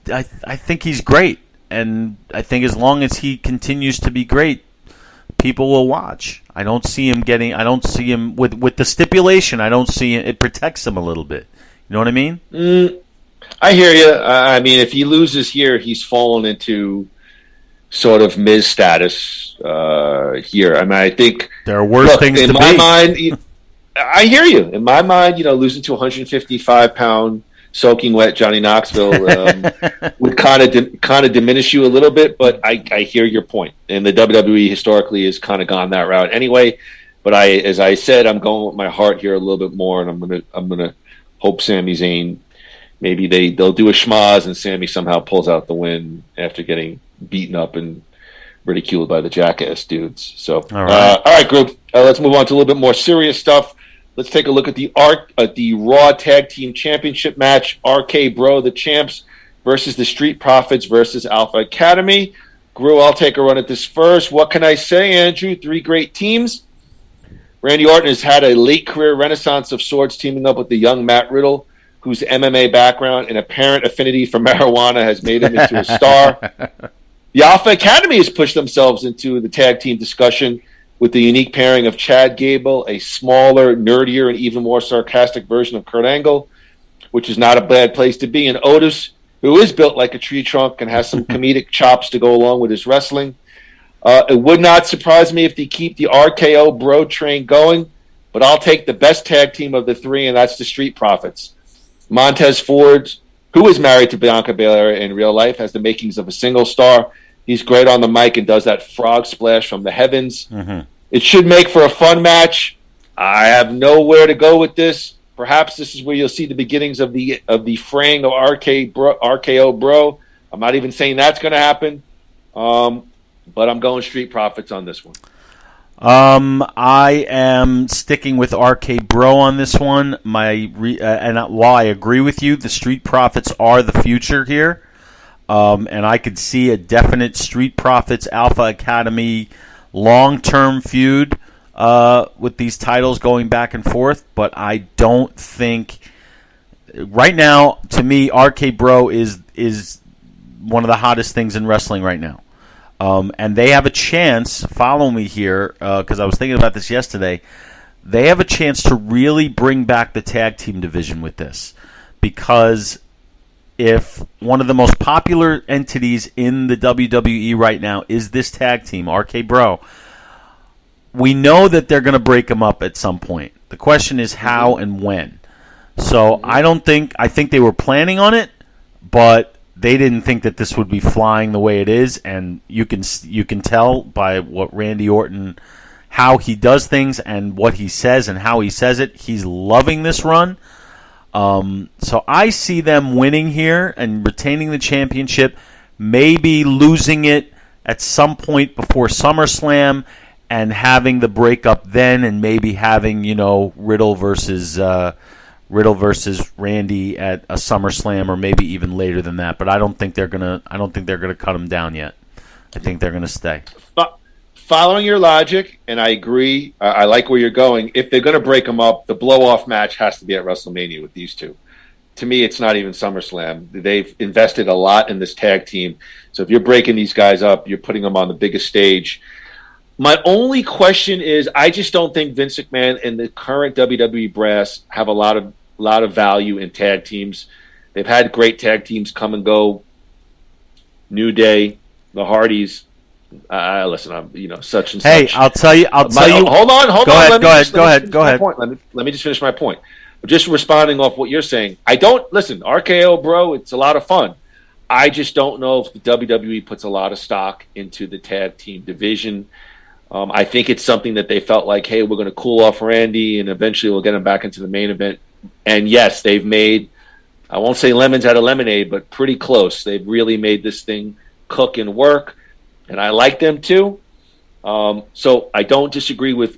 great, and I think as long as he continues to be great, people will watch. I don't see him with the stipulation. I don't see it protects him a little bit. You know what I mean? I hear you. I mean, if he loses here, he's fallen into sort of Miz status here. I mean, I think there are worse things in to my be. mind. I hear you. In my mind, losing to 155-pound soaking wet Johnny Knoxville would kind of diminish you a little bit. But I hear your point, and the WWE historically has kind of gone that route anyway. But as I said, I'm going with my heart here a little bit more, and I'm gonna hope Sami Zayn. Maybe they'll do a schmaz and Sammy somehow pulls out the win after getting beaten up and ridiculed by the Jackass dudes. So, all right, group. Let's move on to a little bit more serious stuff. Let's take a look at the Raw Tag Team Championship match. RK Bro, the champs, versus the Street Profits versus Alpha Academy. Groo, I'll take a run at this first. What can I say, Andrew? 3 great teams. Randy Orton has had a late career renaissance of sorts, teaming up with the young Matt Riddle, whose MMA background and apparent affinity for marijuana has made him into a star. The Alpha Academy has pushed themselves into the tag team discussion with the unique pairing of Chad Gable, a smaller, nerdier, and even more sarcastic version of Kurt Angle, which is not a bad place to be, and Otis, who is built like a tree trunk and has some comedic chops to go along with his wrestling. It would not surprise me if they keep the RKO Bro train going, but I'll take the best tag team of the 3, and that's the Street Profits. Montez Ford, who is married to Bianca Belair in real life, has the makings of a single star. He's great on the mic and does that frog splash from the heavens. Mm-hmm. It should make for a fun match. I have nowhere to go with this. Perhaps this is where you'll see the beginnings of the fraying of RKO Bro. I'm not even saying that's going to happen, but I'm going Street Profits on this one. I am sticking with RK Bro on this one. And while I agree with you, the Street Profits are the future here, and I could see a definite Street Profits Alpha Academy long-term feud with these titles going back and forth. But I don't think right now, to me, RK Bro is one of the hottest things in wrestling right now. And they have a chance, follow me here, because I was thinking about this yesterday, they have a chance to really bring back the tag team division with this. Because if one of the most popular entities in the WWE right now is this tag team, RK Bro, we know that they're going to break them up at some point. The question is how and when. So I think they were planning on it, but they didn't think that this would be flying the way it is, and you can tell by what Randy Orton, how he does things and what he says and how he says it. He's loving this run. So I see them winning here and retaining the championship, maybe losing it at some point before SummerSlam and having the breakup then, and maybe having Riddle versus Randy at a SummerSlam, or maybe even later than that. But I don't think they're gonna cut him down yet. I think they're gonna stay. Following your logic, and I agree. I like where you're going. If they're gonna break them up, the blow-off match has to be at WrestleMania with these two. To me, it's not even SummerSlam. They've invested a lot in this tag team. So if you're breaking these guys up, you're putting them on the biggest stage. My only question is, I just don't think Vince McMahon and the current WWE brass have a lot of value in tag teams. They've had great tag teams come and go. New Day, the Hardys. Listen, I'm such and such. Hey, I'll tell you. Hold on. Go ahead. Let me just finish my point. Just responding off what you're saying. I don't listen. RKO, bro. It's a lot of fun. I just don't know if the WWE puts a lot of stock into the tag team division. I think it's something that they felt like, hey, we're going to cool off Randy, and eventually we'll get him back into the main event. And yes, they've made, I won't say lemons out of lemonade, but pretty close. They've really made this thing cook and work, and I like them too. So I don't disagree with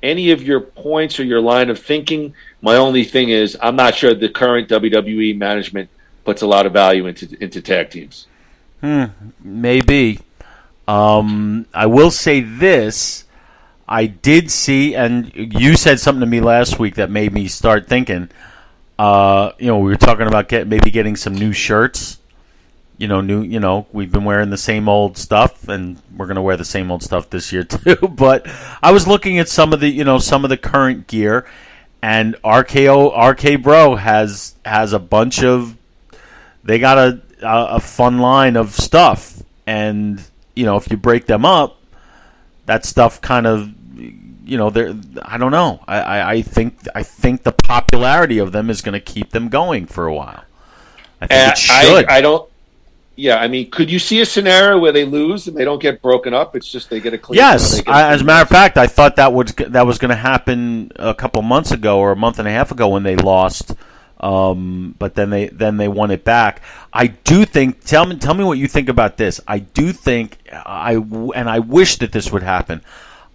any of your points or your line of thinking. My only thing is, I'm not sure the current WWE management puts a lot of value into tag teams. Maybe. I will say this. I did see, and you said something to me last week that made me start thinking. We were talking about getting some new shirts. We've been wearing the same old stuff, and we're going to wear the same old stuff this year too. But I was looking at some of the current gear, and RK Bro has a bunch of. They got a fun line of stuff, and if you break them up, that stuff kind of, I don't know. I think the popularity of them is going to keep them going for a while. I think it should. I don't. Yeah, I mean, could you see a scenario where they lose and they don't get broken up? It's just they get a clean. Yes, as a matter of fact, I thought that was going to happen a couple months ago or a month and a half ago when they lost. But then they won it back. I do think. Tell me what you think about this. I do think I wish that this would happen.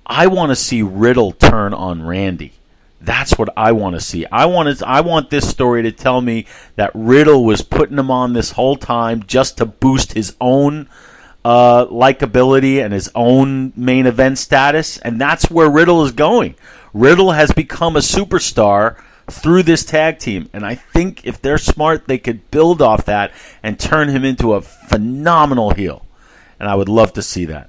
I want to see Riddle turn on Randy. That's what I want to see. I want this story to tell me that Riddle was putting him on this whole time just to boost his own likability and his own main event status, and that's where Riddle is going. Riddle has become a superstar through this tag team, and I think if they're smart, they could build off that and turn him into a phenomenal heel. And I would love to see that.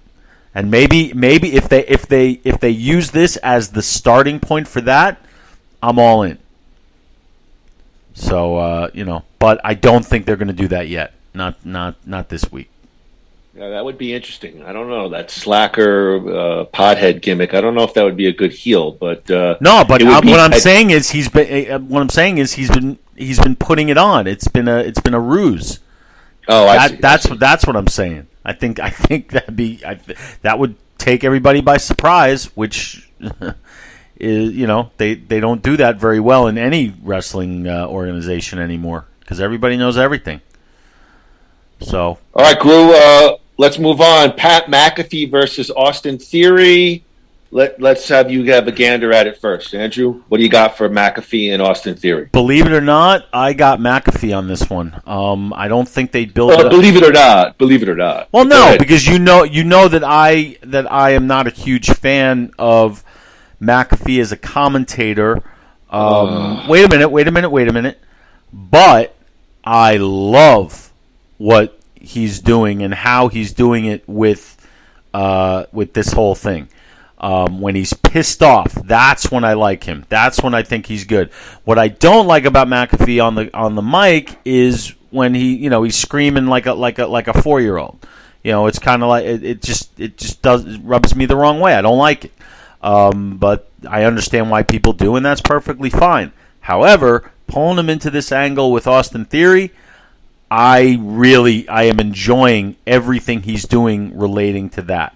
And maybe if they use this as the starting point for that, I'm all in. So but I don't think they're going to do that yet. Not this week. Yeah, that would be interesting. I don't know, that slacker pothead gimmick. I don't know if that would be a good heel, but no. But what I'm saying is he's been putting it on. It's been a ruse. Oh, I see. That's what I'm saying. I think that would take everybody by surprise, which is, they don't do that very well in any wrestling organization anymore because everybody knows everything. So, all right, Groo, let's move on. Pat McAfee versus Austin Theory. Let's have you have a gander at it first. Andrew, what do you got for McAfee and Austin Theory? Believe it or not, I got McAfee on this one. I don't think they built it up. Believe it or not. Well, no, because you know that I am not a huge fan of McAfee as a commentator. Wait a minute. But I love what he's doing and how he's doing it with this whole thing. When he's pissed off, that's when I like him. That's when I think he's good. What I don't like about McAfee on the mic is when he's screaming like a 4-year-old. It's kind of like it just rubs me the wrong way. I don't like it. But I understand why people do, and that's perfectly fine. However, pulling him into this angle with Austin Theory, I am enjoying everything he's doing relating to that.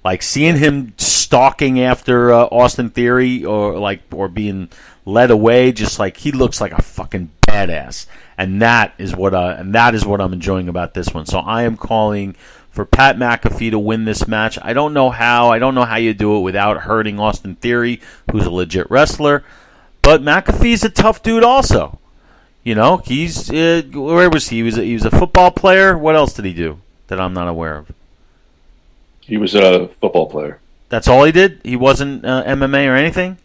Like seeing him stalking after Austin Theory or being led away, just like he looks like a fucking badass, and that is what I'm enjoying about this one. So I am calling for Pat McAfee to win this match. I don't know how you do it without hurting Austin Theory, who's a legit wrestler, but McAfee's a tough dude also. He's where was he? He was a football player. What else did he do that I'm not aware of? He was a football player. That's all he did? He wasn't MMA or anything?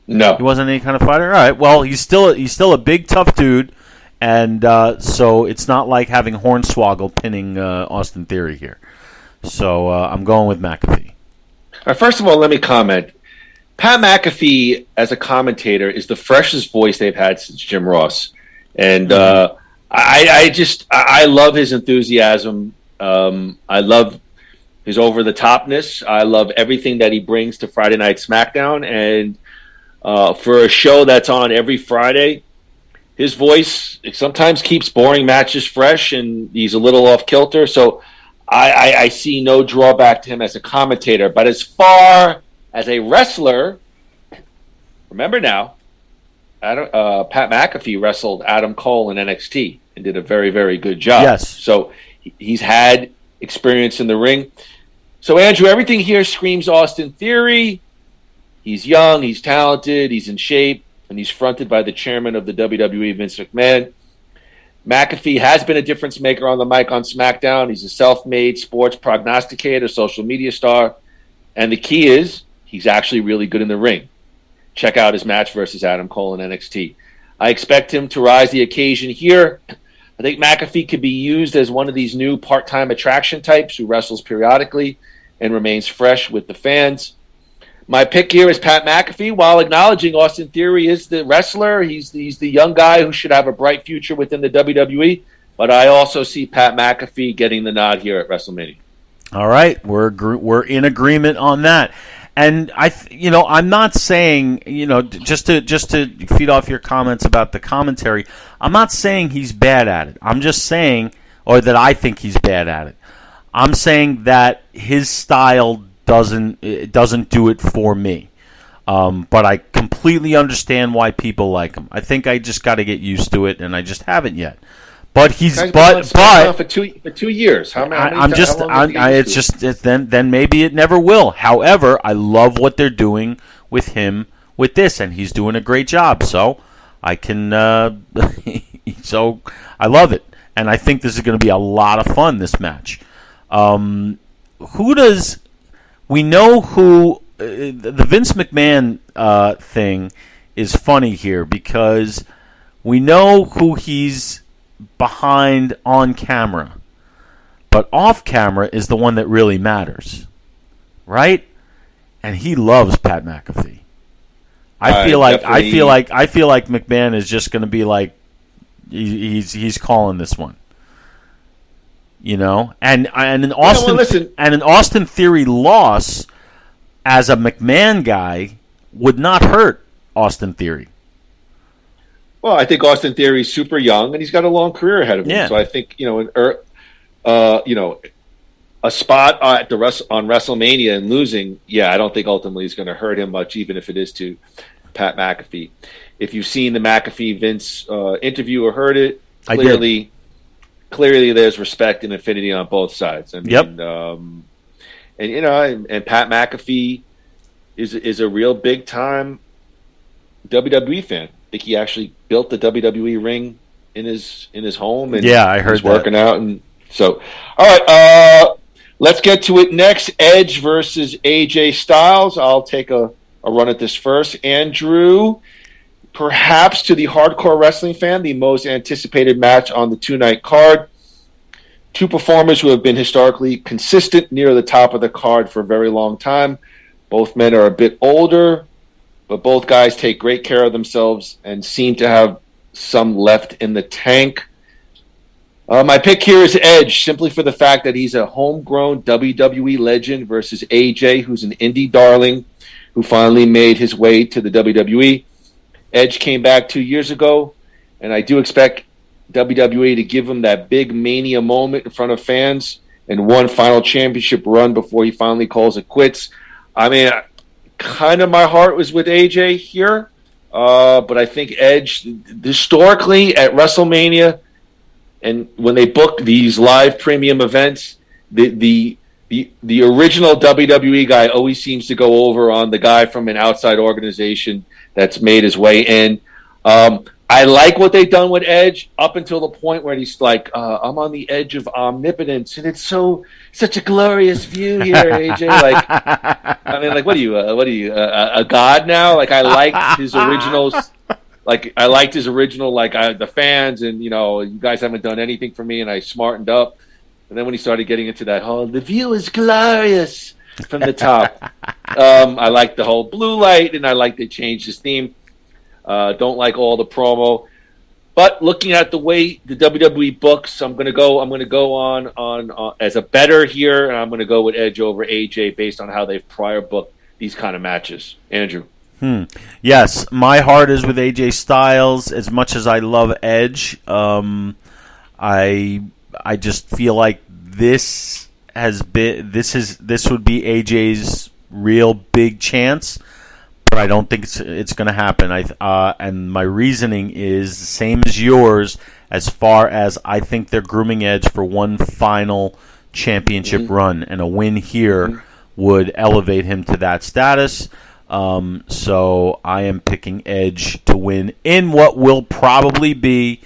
No. He wasn't any kind of fighter? All right. Well, he's still a big, tough dude, and so it's not like having Hornswoggle pinning Austin Theory here. So I'm going with McAfee. All right, first of all, let me comment. Pat McAfee, as a commentator, is the freshest voice they've had since Jim Ross. And I love his enthusiasm. I love his over-the-topness. I love everything that he brings to Friday Night SmackDown. And for a show that's on every Friday, his voice sometimes keeps boring matches fresh, and he's a little off-kilter. So I see no drawback to him as a commentator. But as far as a wrestler, remember now, Pat McAfee wrestled Adam Cole in NXT and did a very, very good job. Yes. So he's had experience in the ring. So, Andrew, everything here screams Austin Theory. He's young, he's talented, he's in shape, and he's fronted by the chairman of the WWE, Vince McMahon. McAfee has been a difference maker on the mic on SmackDown. He's a self-made sports prognosticator, social media star. And the key is he's actually really good in the ring. Check out his match versus Adam Cole in NXT. I expect him to rise the occasion here. I think McAfee could be used as one of these new part-time attraction types who wrestles periodically and remains fresh with the fans. My pick here is Pat McAfee, while acknowledging Austin Theory is the wrestler. He's the young guy who should have a bright future within the WWE. But I also see Pat McAfee getting the nod here at WrestleMania. All right, we're in agreement on that. And I'm not saying, just to feed off your comments about the commentary, I'm not saying he's bad at it. I'm just saying, or that I think he's bad at it. I'm saying that his style doesn't do it for me. But I completely understand why people like him. I think I just got to get used to it, and I just haven't yet. But for 2 years. Then maybe it never will. However, I love what they're doing with him with this, and he's doing a great job. So I can, so I love it, and I think this is going to be a lot of fun. This match. We know who the Vince McMahon thing is funny here because we know who he's behind on camera, but off camera is the one that really matters, right? And he loves Pat McAfee. I feel like McMahon is just going to be like he's calling this one, and an Austin Theory loss as a McMahon guy would not hurt Austin Theory. Well, I think Austin Theory's super young, and he's got a long career ahead of him. Yeah. So I think, a spot on WrestleMania and losing, I don't think ultimately is going to hurt him much, even if it is to Pat McAfee. If you've seen the McAfee Vince interview or heard it, clearly there's respect and affinity on both sides. I mean, and Pat McAfee is a real big time WWE fan. I think he actually built the WWE ring in his home, and I heard he's working out. And so, all right, let's get to it next. Edge versus AJ Styles. I'll take a run at this first. Andrew, perhaps to the hardcore wrestling fan, the most anticipated match on the 2-night card. Two performers who have been historically consistent near the top of the card for a very long time. Both men are a bit older, but both guys take great care of themselves and seem to have some left in the tank. My pick here is Edge, simply for the fact that he's a homegrown WWE legend versus AJ, who's an indie darling who finally made his way to the WWE. Edge came back 2 years ago, and I do expect WWE to give him that big Mania moment in front of fans and one final championship run before he finally calls it quits. I mean, kind of my heart was with AJ here, but I think Edge, historically at WrestleMania, and when they book these live premium events, the original WWE guy always seems to go over on the guy from an outside organization that's made his way in. I like what they've done with Edge up until the point where he's like, I'm on the edge of omnipotence, and it's such a glorious view here, AJ. Like, I mean, like, what are you, a god now? Like, I liked his originals. Like, I liked his original, the fans, and, you guys haven't done anything for me, and I smartened up. And then when he started getting into that whole, the view is glorious from the top, I liked the whole blue light, and I liked they changed his theme. Don't like all the promo, but looking at the way the WWE books, I'm gonna go on as a better here, and I'm gonna go with Edge over AJ based on how they've prior booked these kind of matches. Andrew. Yes, my heart is with AJ Styles. As much as I love Edge, I just feel like this would be AJ's real big chance. But I don't think it's going to happen. And my reasoning is the same as yours, as far as I think they're grooming Edge for one final championship run, and a win here would elevate him to that status. So I am picking Edge to win in what will probably be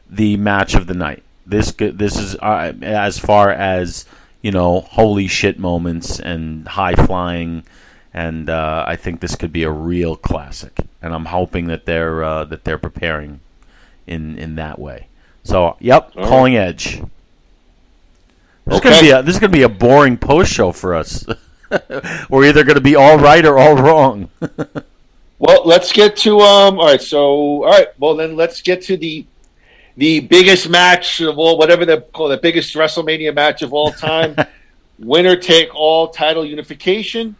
the match of the night. This is as far as holy shit moments and high flying. And I think this could be a real classic, and I'm hoping that they're preparing in that way. So, calling Edge. This is gonna be a boring post show for us. We're either gonna be all right or all wrong. Well, let's get to Well, then let's get to the biggest match of all, whatever they call the biggest WrestleMania match of all time. Winner take all title unification.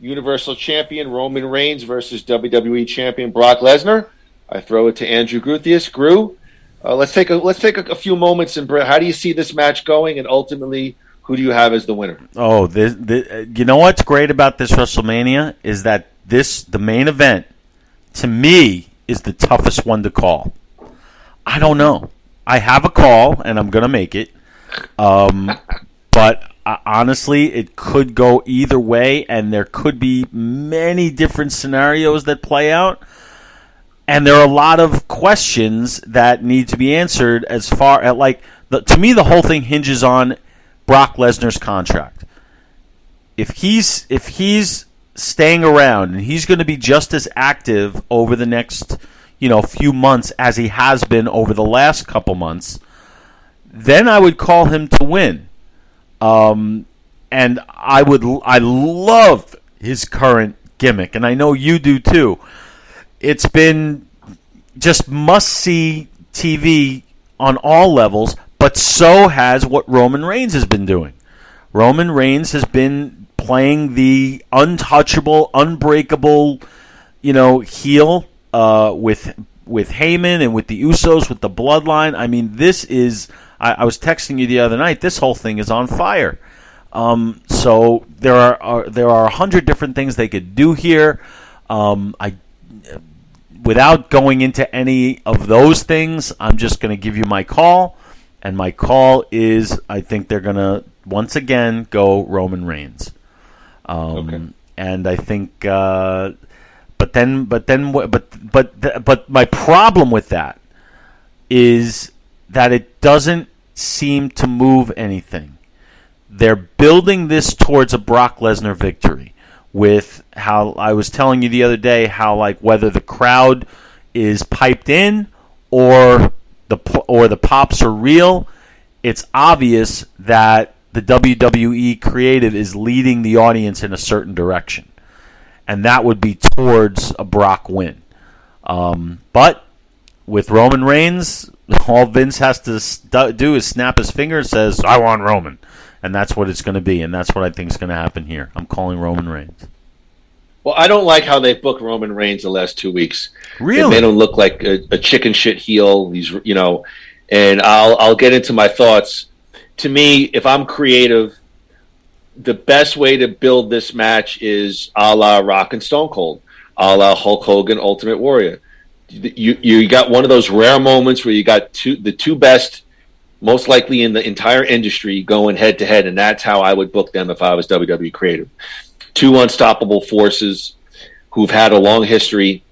Universal Champion Roman Reigns versus WWE Champion Brock Lesnar. I throw it to Andrew Gruthius. Groo, let's take a few moments and how do you see this match going, and ultimately, who do you have as the winner? Oh, you know what's great about this WrestleMania is that the main event, to me, is the toughest one to call. I don't know. I have a call, and I'm going to make it. But honestly, it could go either way, and there could be many different scenarios that play out. And there are a lot of questions that need to be answered as far as, to me, the whole thing hinges on Brock Lesnar's contract. If he's staying around and he's going to be just as active over the next, few months as he has been over the last couple months, then I would call him to win. And I love his current gimmick, and I know you do too. It's been just must-see TV on all levels, but so has what Roman Reigns has been doing. Roman Reigns has been playing the untouchable, unbreakable, heel with Heyman and with the Usos, with the Bloodline. I mean, this is. I was texting you the other night. This whole thing is on fire. So there are 100 different things they could do here. Without going into any of those things, I'm just going to give you my call, and my call is I think they're going to once again go Roman Reigns. Okay. And I think, but my problem with that is that it doesn't seem to move anything. They're building this towards a Brock Lesnar victory with how I was telling you the other day how like whether the crowd is piped in or the pops are real, it's obvious that the WWE creative is leading the audience in a certain direction. And that would be towards a Brock win. But with Roman Reigns, all Vince has to do is snap his finger and says, I want Roman. And that's what it's going to be, and that's what I think is going to happen here. I'm calling Roman Reigns. Well, I don't like how they've booked Roman Reigns the last 2 weeks. Really? They made him look like a chicken shit heel. He's, and I'll get into my thoughts. To me, if I'm creative, the best way to build this match is a la Rock and Stone Cold, a la Hulk Hogan, Ultimate Warrior. You got one of those rare moments where you got the two best, most likely in the entire industry, going head to head, and that's how I would book them if I was WWE creative. Two unstoppable forces who've had a long history,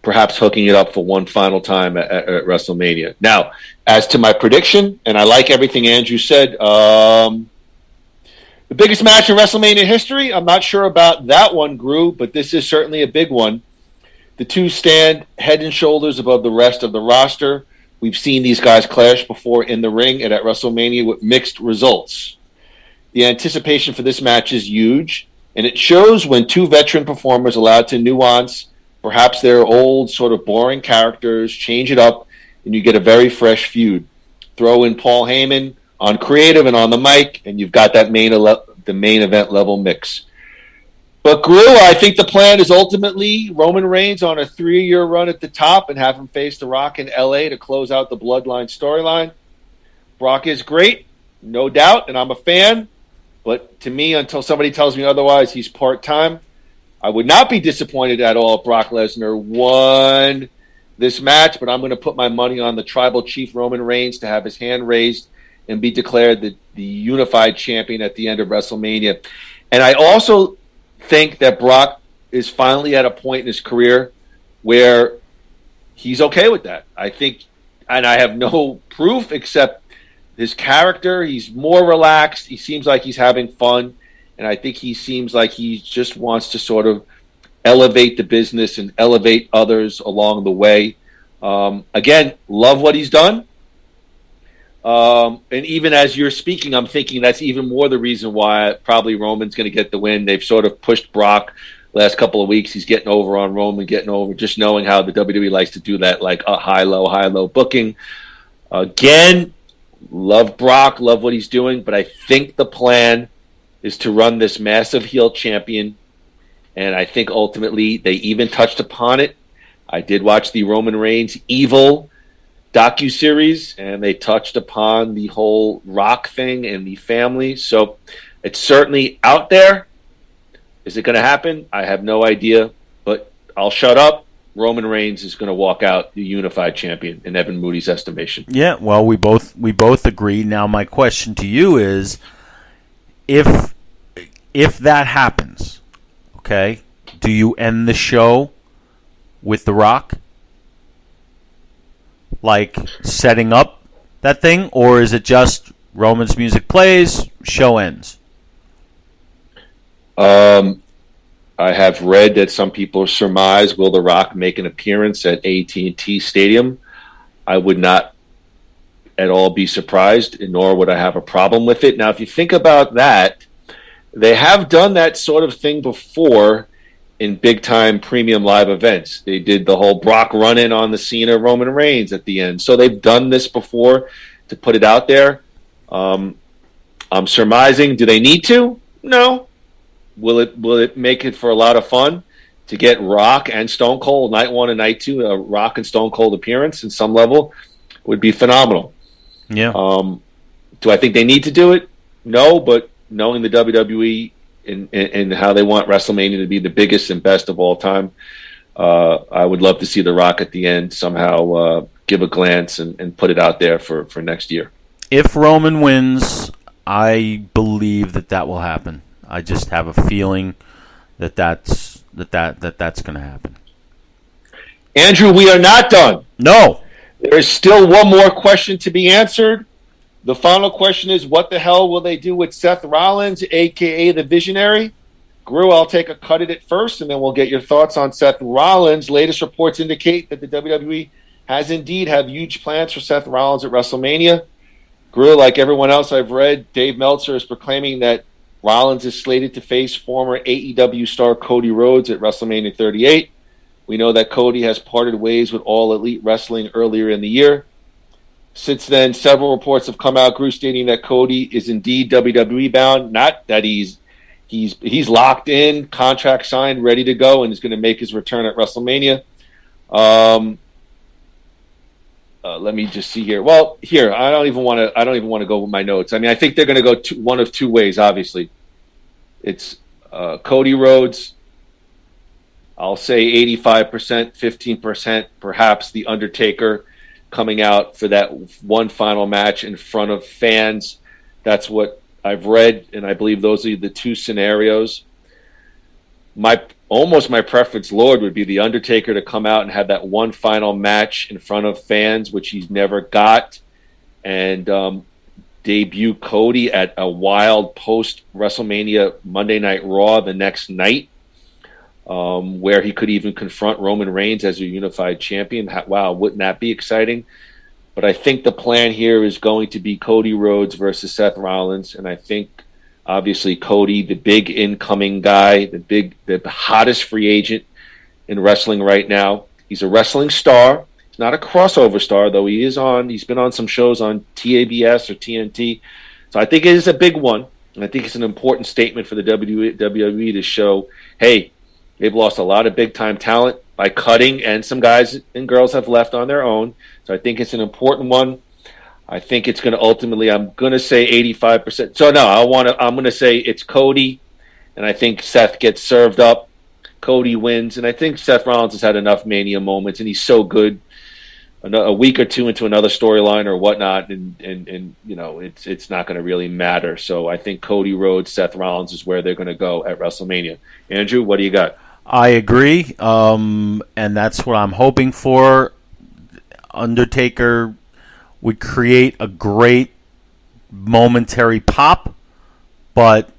perhaps hooking it up for one final time at WrestleMania. Now, as to my prediction, and I like everything Andrew said, the biggest match in WrestleMania history, I'm not sure about that one, Groo, but this is certainly a big one. The two stand head and shoulders above the rest of the roster. We've seen these guys clash before in the ring and at WrestleMania with mixed results. The anticipation for this match is huge, and it shows when two veteran performers allowed to nuance perhaps their old sort of boring characters, change it up, and you get a very fresh feud. Throw in Paul Heyman on creative and on the mic, and you've got that the main event level mix. But Groo, I think the plan is ultimately Roman Reigns on a 3-year run at the top and have him face The Rock in LA to close out the Bloodline storyline. Brock is great, no doubt, and I'm a fan. But to me, until somebody tells me otherwise, he's part-time. I would not be disappointed at all if Brock Lesnar won this match, but I'm going to put my money on the tribal chief Roman Reigns to have his hand raised and be declared the unified champion at the end of WrestleMania. And I also think that Brock is finally at a point in his career where he's okay with that. I think, and I have no proof except his character, he's more relaxed. He seems like he's having fun. And I think he seems like he just wants to sort of elevate the business and elevate others along the way. Again, love what he's done. And even as you're speaking, I'm thinking that's even more the reason why probably Roman's going to get the win. They've sort of pushed Brock last couple of weeks. He's getting over on Roman, getting over, just knowing how the WWE likes to do that, like a high-low booking. Again, love Brock, love what he's doing, but I think the plan is to run this massive heel champion, and I think ultimately they even touched upon it. I did watch the Roman Reigns Evil docuseries, and they touched upon the whole Rock thing and the family. So it's certainly out there. Is it going to happen? I have no idea, but I'll shut up. Roman Reigns is going to walk out the unified champion in Evan Moody's estimation. Yeah, well, we both agree. Now, my question to you is, if that happens, okay, do you end the show with The Rock? Like setting up that thing, or is it just Roman's music plays, show ends? I have read that some people surmise, will The Rock make an appearance at AT&T Stadium? I would not at all be surprised, nor would I have a problem with it. Now, if you think about that, they have done that sort of thing before in big-time premium live events. They did the whole Brock run-in on the Cena Roman Reigns at the end. So they've done this before to put it out there. I'm surmising, do they need to? No. Will it make it for a lot of fun? to get Rock and Stone Cold night 1 and night 2, a Rock and Stone Cold appearance in some level would be phenomenal. Yeah. Do I think they need to do it? No, but knowing the WWE and how they want WrestleMania to be the biggest and best of all time, I would love to see The Rock at the end somehow give a glance and put it out there for next year. If Roman wins, I believe that will happen. I just have a feeling that's going to happen. Andrew, we are not done. No. There is still one more question to be answered. The final question is, what the hell will they do with Seth Rollins, a.k.a. the Visionary? Groo, I'll take a cut at it first, and then we'll get your thoughts on Seth Rollins. Latest reports indicate that the WWE has indeed have huge plans for Seth Rollins at WrestleMania. Groo, like everyone else I've read, Dave Meltzer is proclaiming that Rollins is slated to face former AEW star Cody Rhodes at WrestleMania 38. We know that Cody has parted ways with All Elite Wrestling earlier in the year. Since then, several reports have come out, Groo, stating that Cody is indeed WWE bound. Not that he's locked in, contract signed, ready to go, and is going to make his return at WrestleMania. Let me just see here. Well, here I don't even want to go with my notes. I mean, I think they're going to go one of two ways. Obviously, it's Cody Rhodes. I'll say 85%, 15%, perhaps The Undertaker coming out for that one final match in front of fans. That's what I've read, and I believe those are the two scenarios. My preference, Lord, would be The Undertaker to come out and have that one final match in front of fans, which he's never got, and debut Cody at a wild post-WrestleMania Monday Night Raw the next night, where he could even confront Roman Reigns as a unified champion. Wow, wouldn't that be exciting? But I think the plan here is going to be Cody Rhodes versus Seth Rollins, and I think obviously Cody, the big incoming guy, the hottest free agent in wrestling right now. He's a wrestling star. He's not a crossover star, though he's been on some shows on TABS or TNT. So I think it is a big one, and I think it's an important statement for the WWE to show, hey, they've lost a lot of big-time talent by cutting, and some guys and girls have left on their own. So I think it's an important one. I think it's going to ultimately, I'm going to say 85%. So no, I'm going to say it's Cody, and I think Seth gets served up. Cody wins, and I think Seth Rollins has had enough Mania moments, and he's so good. A week or two into another storyline or whatnot, and you know, it's not going to really matter. So I think Cody Rhodes, Seth Rollins is where they're going to go at WrestleMania. Andrew, what do you got? I agree, and that's what I'm hoping for. Undertaker would create a great momentary pop, but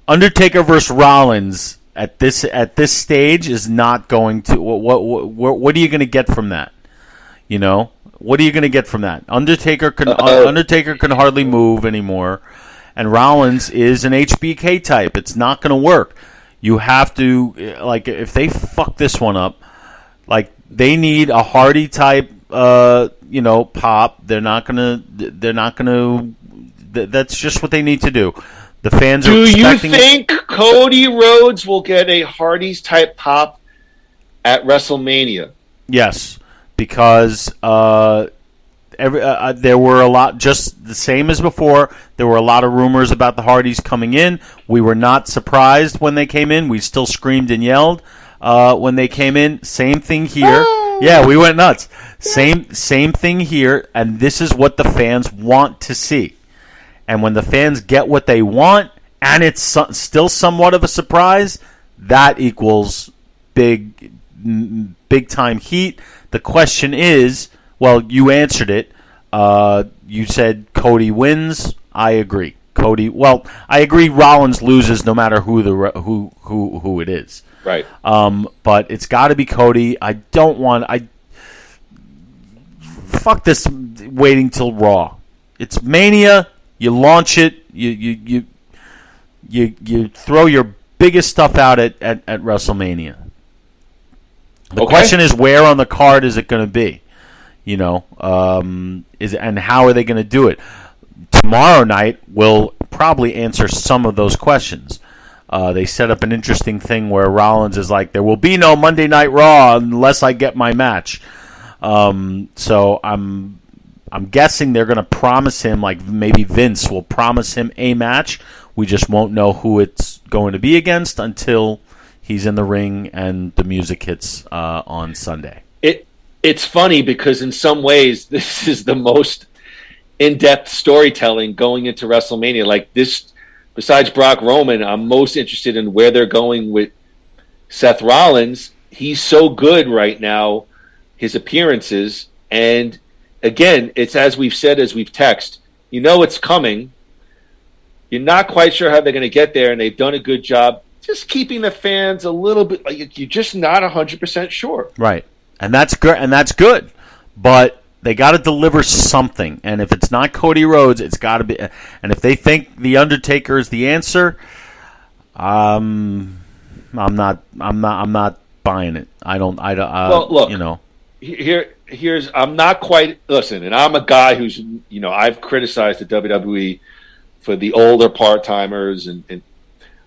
Undertaker versus Rollins at this stage is not going to. What are you going to get from that? You know, what are you going to get from that? Undertaker can hardly move anymore, and Rollins is an HBK type. It's not going to work. You have to, like, if they fuck this one up, like, they need a Hardy type, pop. They're not gonna. That's just what they need to do. The fans are expecting. Do you think Cody Rhodes will get a Hardy's type pop at WrestleMania? Yes, because there were a lot, just the same as before. There were a lot of rumors about the Hardys coming in. We were not surprised when they came in. We still screamed and yelled when they came in. Same thing here. Oh. Yeah, we went nuts. Same thing here, and this is what the fans want to see. And when the fans get what they want, and it's still somewhat of a surprise, that equals big time heat. The question is, well, you answered it. You said Cody wins. I agree. I agree. Rollins loses no matter who it is. Right. But it's got to be Cody. Fuck this waiting till Raw. It's Mania. You launch it. You throw your biggest stuff out at WrestleMania. The question is, where on the card is it going to be? You know, and how are they going to do it? Tomorrow night will probably answer some of those questions. They set up an interesting thing where Rollins is like, there will be no Monday Night Raw unless I get my match. So I'm guessing they're going to promise him, like maybe Vince will promise him a match. We just won't know who it's going to be against until he's in the ring and the music hits on Sunday. It's funny because in some ways this is the most in-depth storytelling going into WrestleMania. Like this, besides Brock Roman, I'm most interested in where they're going with Seth Rollins. He's so good right now, his appearances. And again, it's as we've said, as we've texted, you know it's coming. You're not quite sure how they're going to get there, and they've done a good job just keeping the fans a little bit, like you're just not 100% sure. Right. And that's good, but they got to deliver something. And if it's not Cody Rhodes, it's got to be. And if they think the Undertaker is the answer, I'm not buying it. I don't. Well, look, you know, here's I'm not quite. Listen, and I'm a guy who's I've criticized the WWE for the older part timers, and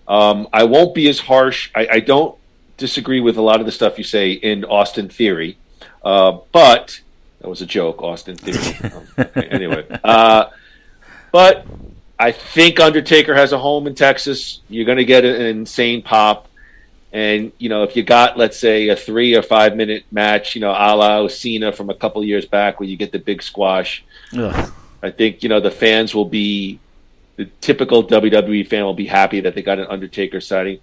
I won't be as harsh. I don't disagree with a lot of the stuff you say in Austin Theory, but that was a joke, Austin Theory. Anyway, but I think Undertaker has a home in Texas. You're going to get an insane pop, and if you got, let's say, a 3 or 5 minute match, a la Cena from a couple of years back, where you get the big squash. Ugh. I think the fans will be. The typical WWE fan will be happy that they got an Undertaker sighting.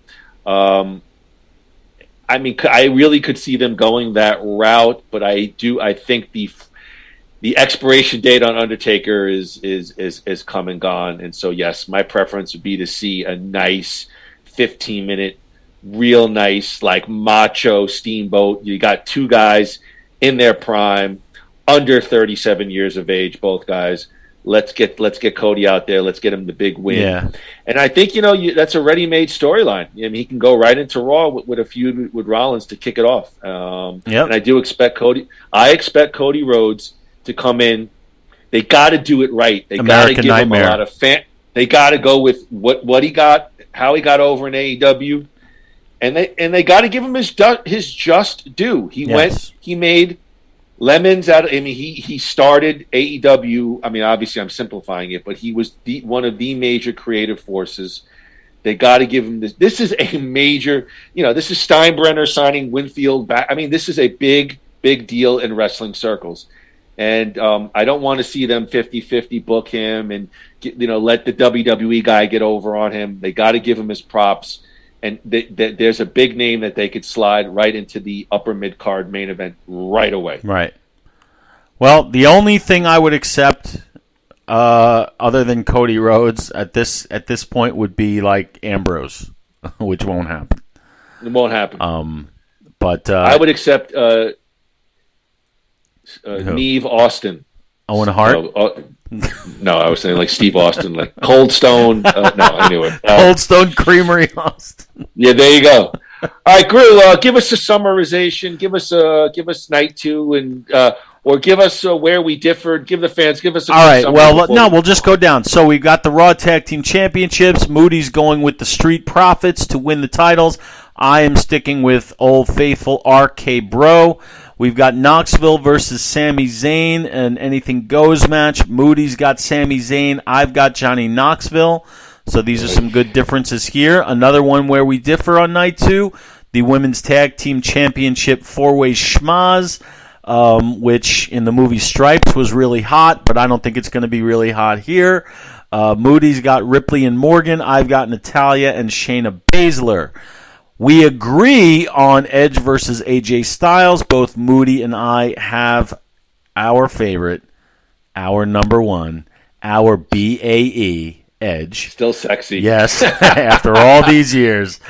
I mean, I really could see them going that route, but I think the expiration date on Undertaker is come and gone, and so yes, my preference would be to see a nice 15-minute, real nice, like macho Steamboat. You got two guys in their prime, under 37 years of age, both guys. Let's get Cody out there. Let's get him the big win. Yeah. And I think that's a ready-made storyline. I mean, he can go right into Raw with a feud with Rollins to kick it off. And I do expect Cody. I expect Cody Rhodes to come in. They got to do it right. They got to give him a lot of fan. They got to go with what he got, how he got over in AEW, and they got to give him his just due. He made lemons out of. I mean, he started AEW. I mean, obviously, I'm simplifying it, but he was one of the major creative forces. They got to give him this. This is a major. This is Steinbrenner signing Winfield back. I mean, this is a big deal in wrestling circles, and I don't want to see them 50-50 book him and let the WWE guy get over on him. They got to give him his props. And there's a big name that they could slide right into the upper mid-card main event right away. Right. Well, the only thing I would accept, other than Cody Rhodes at this point, would be like Ambrose, which won't happen. It won't happen. But I would accept Neve Austin. Owen Hart? No, I was saying like Steve Austin, like Cold Stone. No, anyway. Cold Stone Creamery Austin. Yeah, there you go. All right, Groo, give us a summarization. Give us night 2, and or give us where we differed. Give the fans. Give us. All right. Well, no, we'll just go down. So we've got the Raw Tag Team Championships. Moody's going with the Street Profits to win the titles. I am sticking with Old Faithful RK Bro. We've got Knoxville versus Sami Zayn, an anything goes match. Moody's got Sami Zayn. I've got Johnny Knoxville. So these are some good differences here. Another one where we differ on night 2, the Women's Tag Team Championship 4-way schmaz, which in the movie Stripes was really hot, but I don't think it's going to be really hot here. Moody's got Ripley and Morgan. I've got Natalya and Shayna Baszler. We agree on Edge versus AJ Styles. Both Moody and I have our favorite, our number one, our BAE, Edge. Still sexy. Yes, after all these years.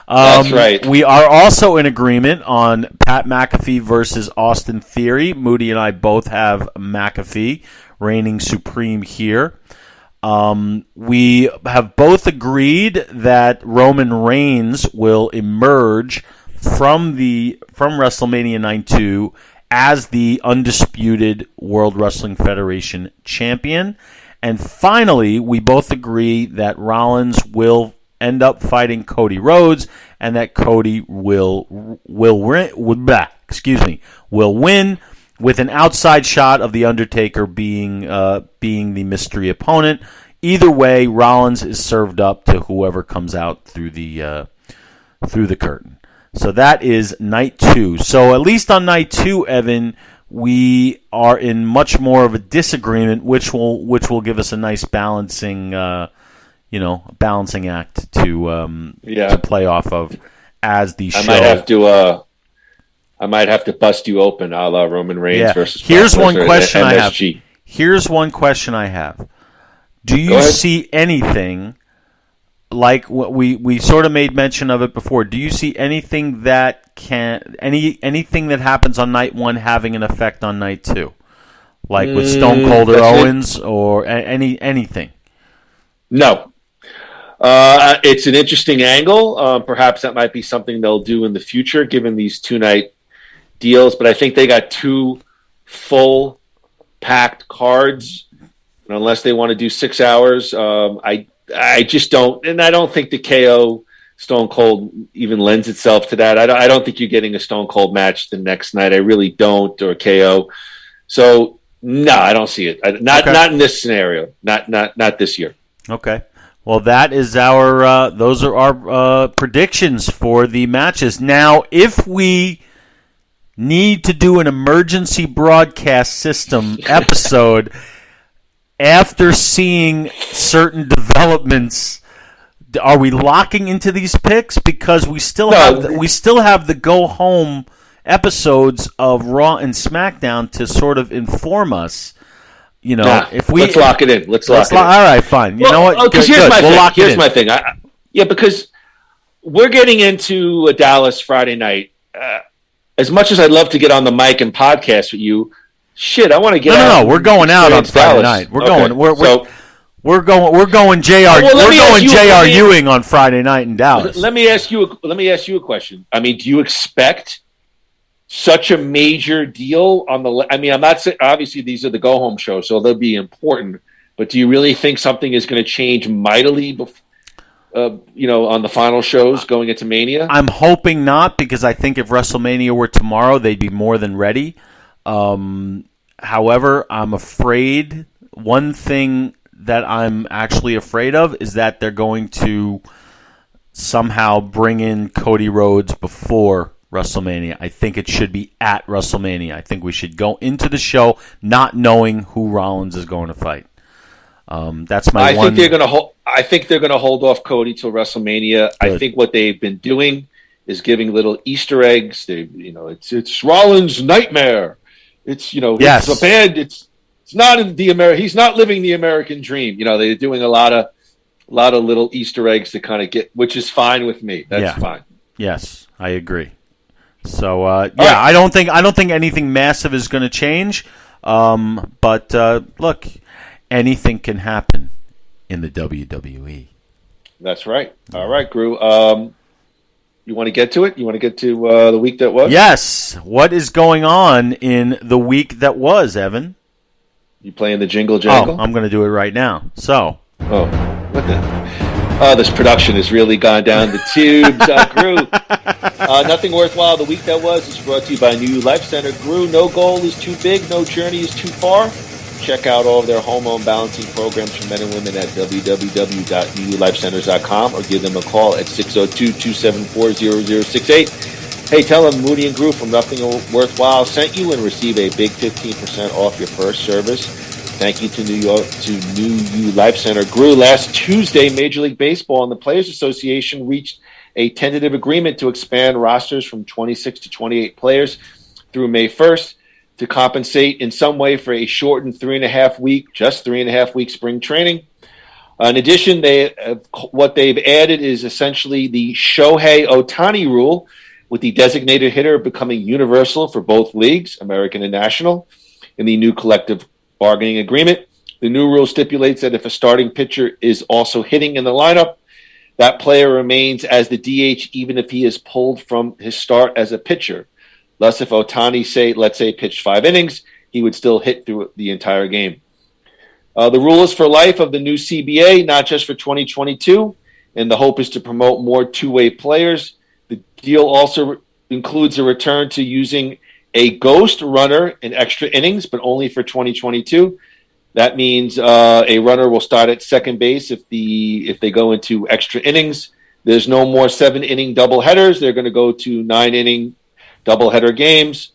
That's right. We are also in agreement on Pat McAfee versus Austin Theory. Moody and I both have McAfee reigning supreme here. We have both agreed that Roman Reigns will emerge from WrestleMania Night 2 as the undisputed World Wrestling Federation champion. And finally, we both agree that Rollins will end up fighting Cody Rhodes, and that Cody will win, with an outside shot of the Undertaker being the mystery opponent. Either way, Rollins is served up to whoever comes out through the curtain. So that is night 2. So at least on night 2, Evan, we are in much more of a disagreement, which will give us a nice balancing act to play off of as the show. I might have to bust you open, a la Roman Reigns versus. Here's Brock one Lesnar question at I have. MSG. Here's one question I have. Do you see anything like what we sort of made mention of it before? Do you see anything that anything that happens on night 1 having an effect on night 2, like with Stone Cold or Owens or anything? No. It's an interesting angle. Perhaps that might be something they'll do in the future, given these 2-night deals. But I think they got 2 full packed cards, and unless they want to do 6 hours, I just don't, and I don't think the KO Stone Cold even lends itself to that. I don't think you're getting a Stone Cold match the next night. I really don't, or KO. So no, I don't see it. Not in this scenario. Not this year. Okay. Well, that is those are our predictions for the matches. Now, if we need to do an emergency broadcast system episode after seeing certain developments, are we locking into these picks? Because we still have the go home episodes of Raw and SmackDown to sort of inform us. If we let's lock it in. Let's lock it in. All right, fine. You know what? Because here's my thing. Because we're getting into a Dallas Friday night. As much as I'd love to get on the mic and podcast with you, shit, I want to get out. No, we're going out on Friday night. We're going. We're going JR. We're going JR Ewing on Friday night in Dallas. Let me ask you a question. I mean, do you expect such a major deal on the? I mean, I'm not saying obviously these are the go home shows, so they'll be important. But do you really think something is going to change mightily? On the final shows going into Mania? I'm hoping not, because I think if WrestleMania were tomorrow, they'd be more than ready. However, I'm afraid one thing that I'm actually afraid of is that they're going to somehow bring in Cody Rhodes before WrestleMania. I think it should be at WrestleMania. I think we should go into the show not knowing who Rollins is going to fight. That's my one. I think they're going to hold off Cody till WrestleMania. Good. I think what they've been doing is giving little Easter eggs. It's Rollins' nightmare. It's yes. It's a bad. It's not in the He's not living the American dream. They're doing a lot of little Easter eggs to kind of get, which is fine with me. That's fine. Yes, I agree. So right. I don't think anything massive is going to change. But look, anything can happen in the WWE. That's right. All right, Groo. You want to get to it? You want to get to the week that was? Yes. What is going on in the week that was, Evan? You playing the jingle jangle? Oh, I'm going to do it right now. So. Oh, what the? This production has really gone down the tubes. Groo. Nothing worthwhile. The week that was is brought to you by New Life Center. Groo, no goal is too big, no journey is too far. Check out all of their hormone balancing programs for men and women at www.newlifecenters.com or give them a call at 602-274-0068. Hey, tell them Moody and Groo from Nothing Worthwhile sent you and receive a big 15% off your first service. Thank you to New You Life Center. Groo, last Tuesday, Major League Baseball and the Players Association reached a tentative agreement to expand rosters from 26 to 28 players through May 1st. To compensate in some way for a shortened 3.5 week spring training. In addition, what they've added is essentially the Shohei Ohtani rule, with the designated hitter becoming universal for both leagues, American and National, in the new collective bargaining agreement. The new rule stipulates that if a starting pitcher is also hitting in the lineup, that player remains as the DH even if he is pulled from his start as a pitcher. Thus, if Ohtani, let's say, pitched 5 innings, he would still hit through the entire game. The rule is for life of the new CBA, not just for 2022. and the hope is to promote more two-way players. The deal also includes a return to using a ghost runner in extra innings, but only for 2022. That means a runner will start at second base if they go into extra innings. There's no more 7-inning doubleheaders. They're going to go to 9-inning doubleheader games.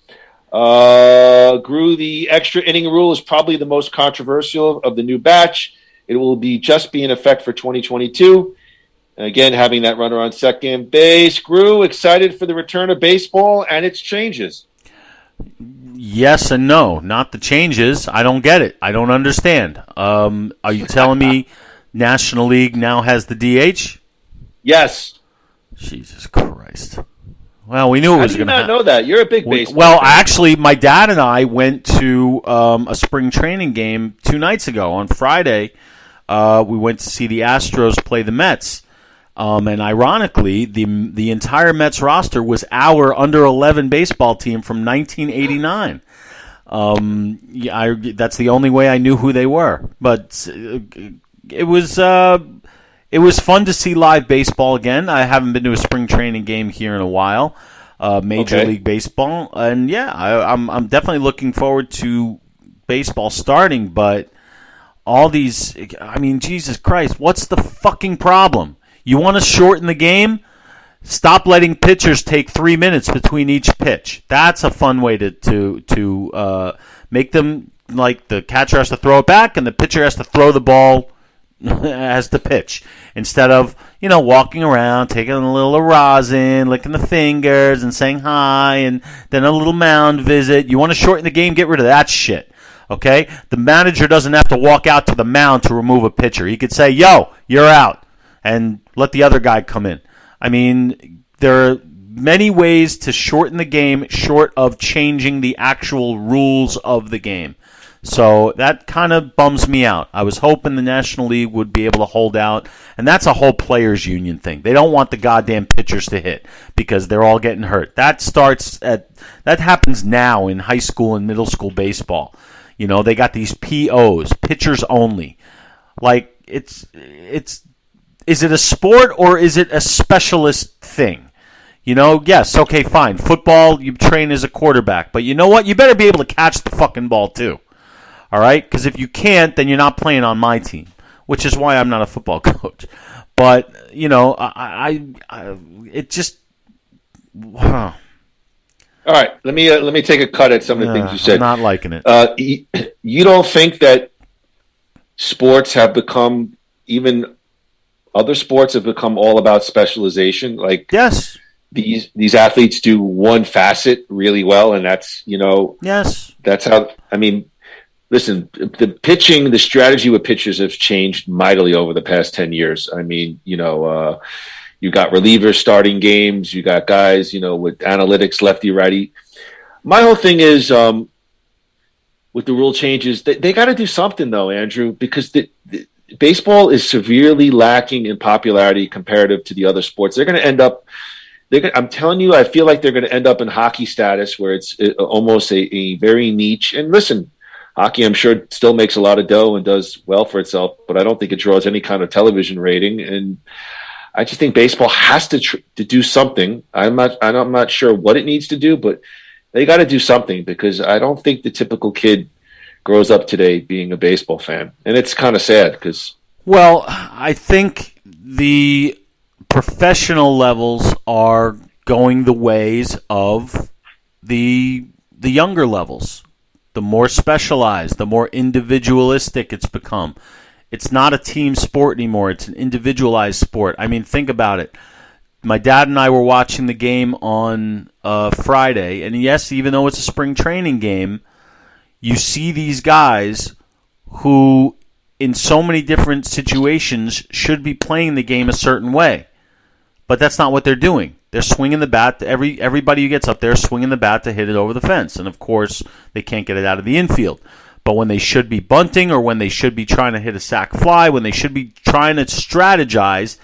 Groo, the extra inning rule is probably the most controversial of the new batch. It will be in effect for 2022. Again, having that runner on second base. Groo, excited for the return of baseball and its changes? Yes and no. Not the changes. I don't get it. I don't understand. Are you telling me National League now has the DH? Yes. Jesus Christ. Well, we knew it was going to happen. I did not know that. You're a big baseball Well, fan. actually, my dad and I went to a spring training game 2 nights ago. On Friday, we went to see the Astros play the Mets. And ironically, the entire Mets roster was our under-11 baseball team from 1989. That's the only way I knew who they were. But it was fun to see live baseball again. I haven't been to a spring training game here in a while, Major League Baseball, and yeah, I'm definitely looking forward to baseball starting. But all these, I mean, Jesus Christ, what's the fucking problem? You want to shorten the game? Stop letting pitchers take 3 minutes between each pitch. That's a fun way to make them, like, the catcher has to throw it back and the pitcher has to throw the ball as the pitch, instead of, walking around, taking a little rosin, licking the fingers and saying hi, and then a little mound visit. You want to shorten the game? Get rid of that shit. Okay? The manager doesn't have to walk out to the mound to remove a pitcher. He could say, yo, you're out, and let the other guy come in. I mean, there are many ways to shorten the game short of changing the actual rules of the game. So that kind of bums me out. I was hoping the National League would be able to hold out, and that's a whole players' union thing. They don't want the goddamn pitchers to hit because they're all getting hurt. That happens now in high school and middle school baseball. They got these POs, pitchers only. Like, is it a sport or is it a specialist thing? Yes, okay, fine. Football, you train as a quarterback. But you know what? You better be able to catch the fucking ball, too. All right? Because if you can't, then you're not playing on my team, which is why I'm not a football coach. But, it just... Huh. All right, let me take a cut at some of the things you said. I'm not liking it. You don't think that sports have become, even other sports have become all about specialization? Like, yes, these athletes do one facet really well, and that's yes, that's how. I mean, listen, the strategy with pitchers has changed mightily over the past 10 years. I mean, you got relievers starting games, you got guys, with analytics, lefty, righty. My whole thing is, with the rule changes, they got to do something though, Andrew, because the baseball is severely lacking in popularity comparative to the other sports. They're going to end up. I'm telling you, I feel like they're going to end up in hockey status, where it's almost a very niche. And listen, hockey, I'm sure, still makes a lot of dough and does well for itself, but I don't think it draws any kind of television rating. And I just think baseball has to do something. I'm not sure what it needs to do, but they got to do something, because I don't think the typical kid grows up today being a baseball fan. And it's kind of sad because... Well, I think the professional levels are going the ways of the younger levels. The more specialized, the more individualistic it's become. It's not a team sport anymore. It's an individualized sport. I mean, think about it. My dad and I were watching the game on Friday, and yes, even though it's a spring training game, you see these guys who, in so many different situations, should be playing the game a certain way. But that's not what they're doing. They're swinging the bat. Everybody who gets up there is swinging the bat to hit it over the fence. And, of course, they can't get it out of the infield. But when they should be bunting, or when they should be trying to hit a sac fly, when they should be trying to strategize,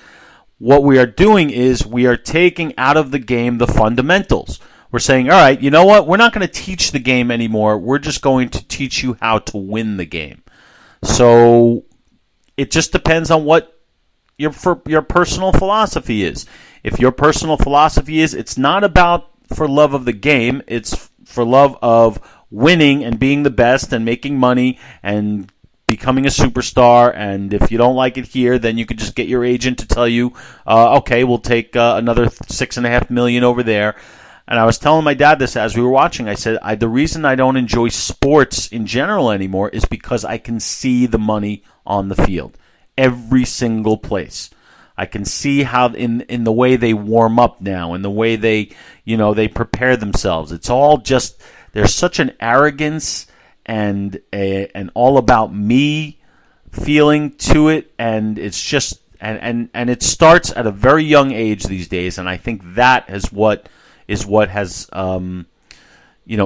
what we are doing is we are taking out of the game the fundamentals. We're saying, all right, you know what? We're not going to teach the game anymore. We're just going to teach you how to win the game. So it just depends on what your personal philosophy is. If your personal philosophy is it's not about for love of the game, it's for love of winning and being the best and making money and becoming a superstar, and if you don't like it here, then you could just get your agent to tell you, okay, we'll take another $6.5 million over there. And I was telling my dad this as we were watching. I said, the reason I don't enjoy sports in general anymore is because I can see the money on the field. Every single place. I can see how in the way they warm up now, in the way they prepare themselves. It's all just, there's such an arrogance and an all about me feeling to it, and it's just and it starts at a very young age these days, and I think that is what has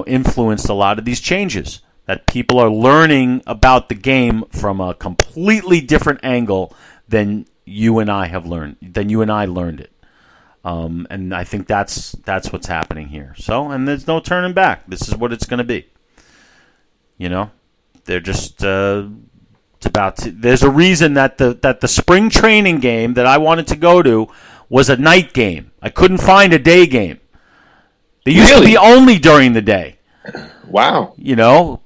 influenced a lot of these changes, that people are learning about the game from a completely different angle than you and I learned it. And I think that's what's happening here. So, and there's no turning back. This is what it's going to be. They're just it's about to, there's a reason that the spring training game that I wanted to go to was a night game. I couldn't find a day game. They used to be only during the day. Wow.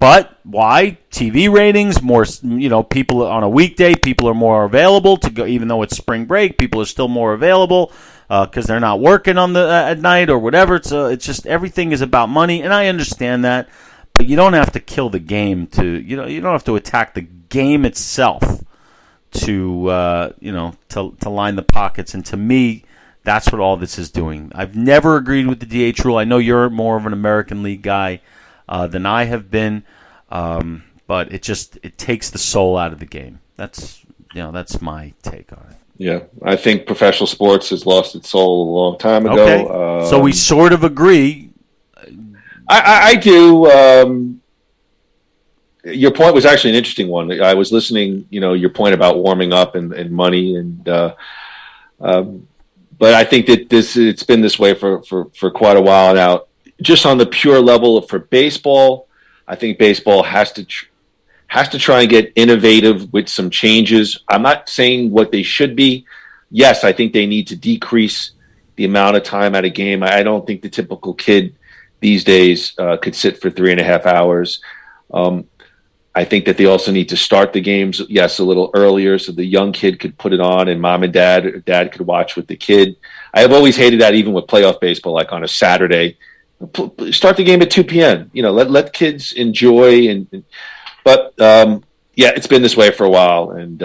But why? TV ratings, more, people on a weekday, people are more available to go, even though it's spring break, people are still more available because they're not working on at night or whatever. It's just everything is about money, and I understand that, but you don't have to kill the game you don't have to attack the game itself to line the pockets. And to me, that's what all this is doing. I've never agreed with the DH rule. I know you're more of an American League guy than I have been, but it takes the soul out of the game. That's my take on it. Yeah, I think professional sports has lost its soul a long time ago. Okay. So we sort of agree. I do. Your point was actually an interesting one. I was listening, your point about warming up and money, and but I think that it's been this way for quite a while now. Just on the pure level for baseball, I think baseball has to try and get innovative with some changes. I'm not saying what they should be. Yes, I think they need to decrease the amount of time at a game. I don't think the typical kid these days could sit for 3.5 hours. I think that they also need to start the games, a little earlier so the young kid could put it on and mom and dad could watch with the kid. I have always hated that even with playoff baseball, like on a Saturday. Start the game at 2 p.m. Let kids enjoy. But it's been this way for a while. And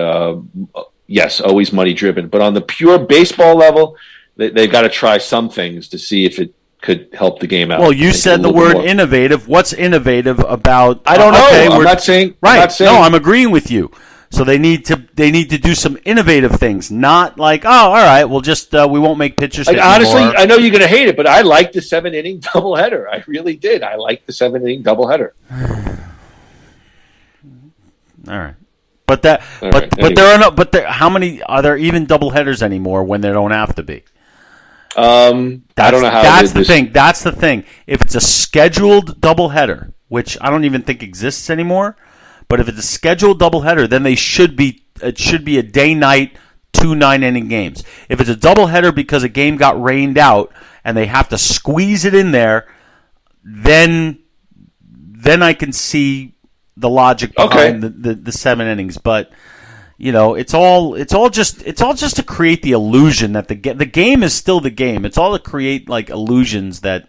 yes, always money driven. But on the pure baseball level, they've got to try some things to see if it could help the game out. Well, you said the word innovative. What's innovative about? I don't know. Okay, I'm not saying. Right. No, I'm agreeing with you. So they need to do some innovative things, not like, all right, we'll just we won't make pitchers hit honestly, anymore. I know you're going to hate it, but I like the 7-inning doubleheader. I really did. I like the 7-inning doubleheader. All right, but there are no. But how many are there even doubleheaders anymore when there don't have to be? I don't know how. That's the thing. That's the thing. If it's a scheduled doubleheader, which I don't even think exists anymore. But if it's a scheduled doubleheader, then it should be a day-night, 2 9-inning games. If it's a doubleheader because a game got rained out and they have to squeeze it in there, then I can see the logic behind the 7 innings. But it's all just to create the illusion that the game is still the game. It's all to create like illusions that.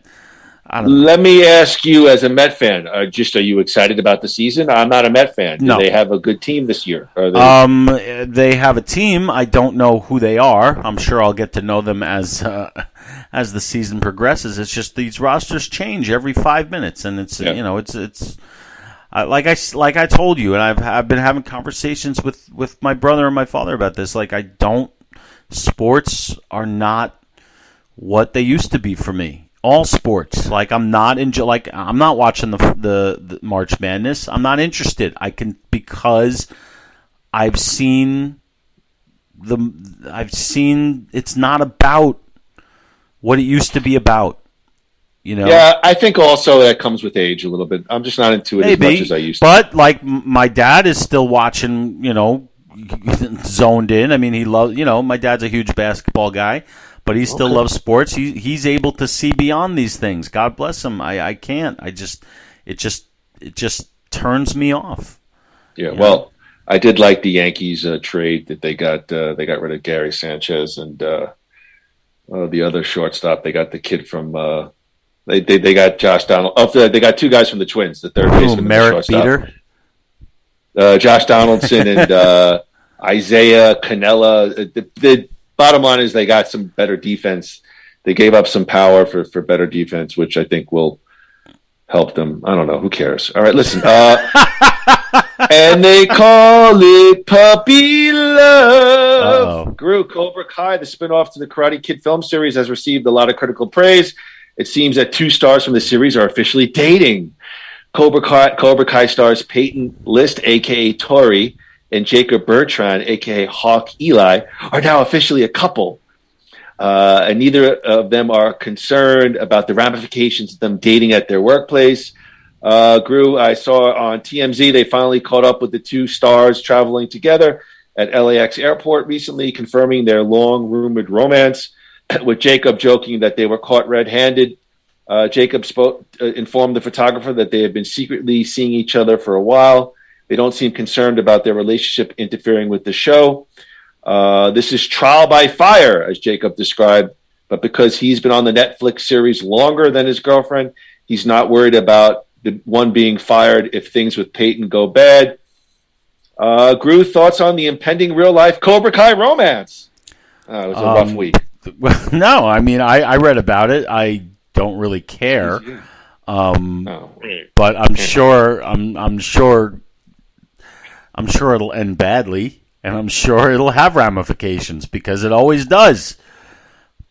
Let me ask you, as a Met fan, are you excited about the season? I'm not a Met fan. Do they have a good team this year? They have a team. I don't know who they are. I'm sure I'll get to know them as the season progresses. It's just these rosters change every 5 minutes, and it's like I told you, and I've been having conversations with my brother and my father about this. Like sports are not what they used to be for me. All sports, like I'm not watching the March Madness. I'm not interested. Because I've seen it's not about what it used to be about. Yeah, I think also that comes with age a little bit. I'm just not into it as much as I used to. But like my dad is still watching, zoned in. I mean, he loves, my dad's a huge basketball guy, but he still loves sports. He's able to see beyond these things. God bless him. I can't. It just turns me off. Yeah. Well, I did like the Yankees trade that they got. They got rid of Gary Sanchez and the other shortstop. They got the kid from. They got Josh Donald. They got two guys from the Twins. The third baseman, Merrick Beater. Josh Donaldson and Isaiah Canella. The bottom line is they got some better defense. They gave up some power for better defense, which I think will help them. I don't know. Who cares? All right, listen. And they call it puppy love. Groo, Cobra Kai, the spinoff to the Karate Kid film series, has received a lot of critical praise. It seems that 2 stars from the series are officially dating. Cobra Kai stars Peyton List, a.k.a. Tori, and Jacob Bertrand, a.k.a. Hawk Eli, are now officially a couple. And neither of them are concerned about the ramifications of them dating at their workplace. Groo, I saw on TMZ they finally caught up with the 2 stars traveling together at LAX airport recently, confirming their long-rumored romance, with Jacob joking that they were caught red-handed. Jacob informed the photographer that they have been secretly seeing each other for a while. They don't seem concerned about their relationship interfering with the show. This is trial by fire, as Jacob described, but because he's been on the Netflix series longer than his girlfriend, he's not worried about the one being fired if things with Peyton go bad. Groo, thoughts on the impending real-life Cobra Kai romance? It was a rough week. No, I mean, I read about it. I don't really care. But I'm sure it'll end badly, and I'm sure it'll have ramifications because it always does.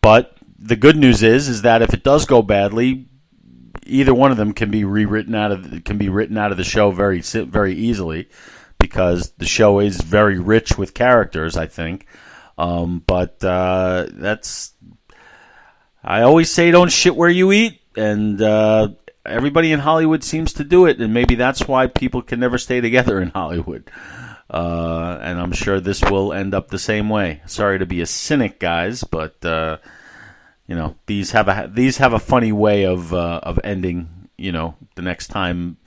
But the good news is that if it does go badly, either one of them can be written out of the show very easily, because the show is very rich with characters, I think. But I always say don't shit where you eat, and everybody in Hollywood seems to do it, and maybe that's why people can never stay together in Hollywood. And I'm sure this will end up the same way. Sorry to be a cynic, guys, but these have a funny way of ending. The next time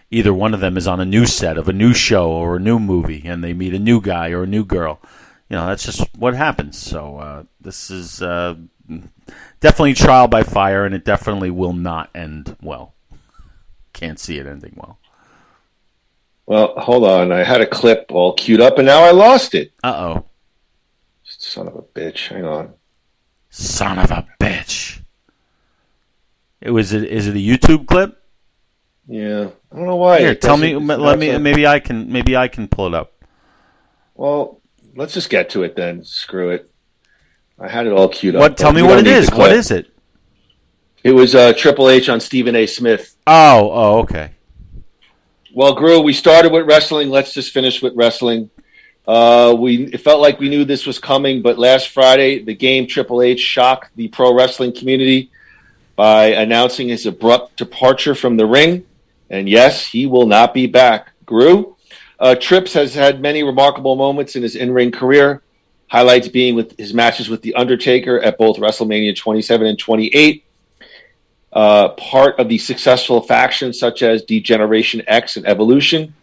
either one of them is on a new set of a new show or a new movie, and they meet a new guy or a new girl. That's just what happens. So this is definitely trial by fire, and it definitely will not end well. Can't see it ending well. Well, hold on. I had a clip all queued up, and now I lost it. Uh-oh. Son of a bitch. Hang on. Son of a bitch. Is it a YouTube clip? Yeah. I don't know why. Here, tell me. Maybe I can pull it up. Well, let's just get to it then. Screw it. I had it all queued up. Tell me what it is. What is it? It was Triple H on Stephen A. Smith. Oh, okay. Well, Groo, we started with wrestling. Let's just finish with wrestling. It felt like we knew this was coming, but last Friday, the game Triple H shocked the pro wrestling community by announcing his abrupt departure from the ring. And yes, he will not be back. Groo, Trips has had many remarkable moments in his in-ring career, highlights being with his matches with The Undertaker at both WrestleMania 27 and 28, part of the successful factions such as Degeneration X and Evolution.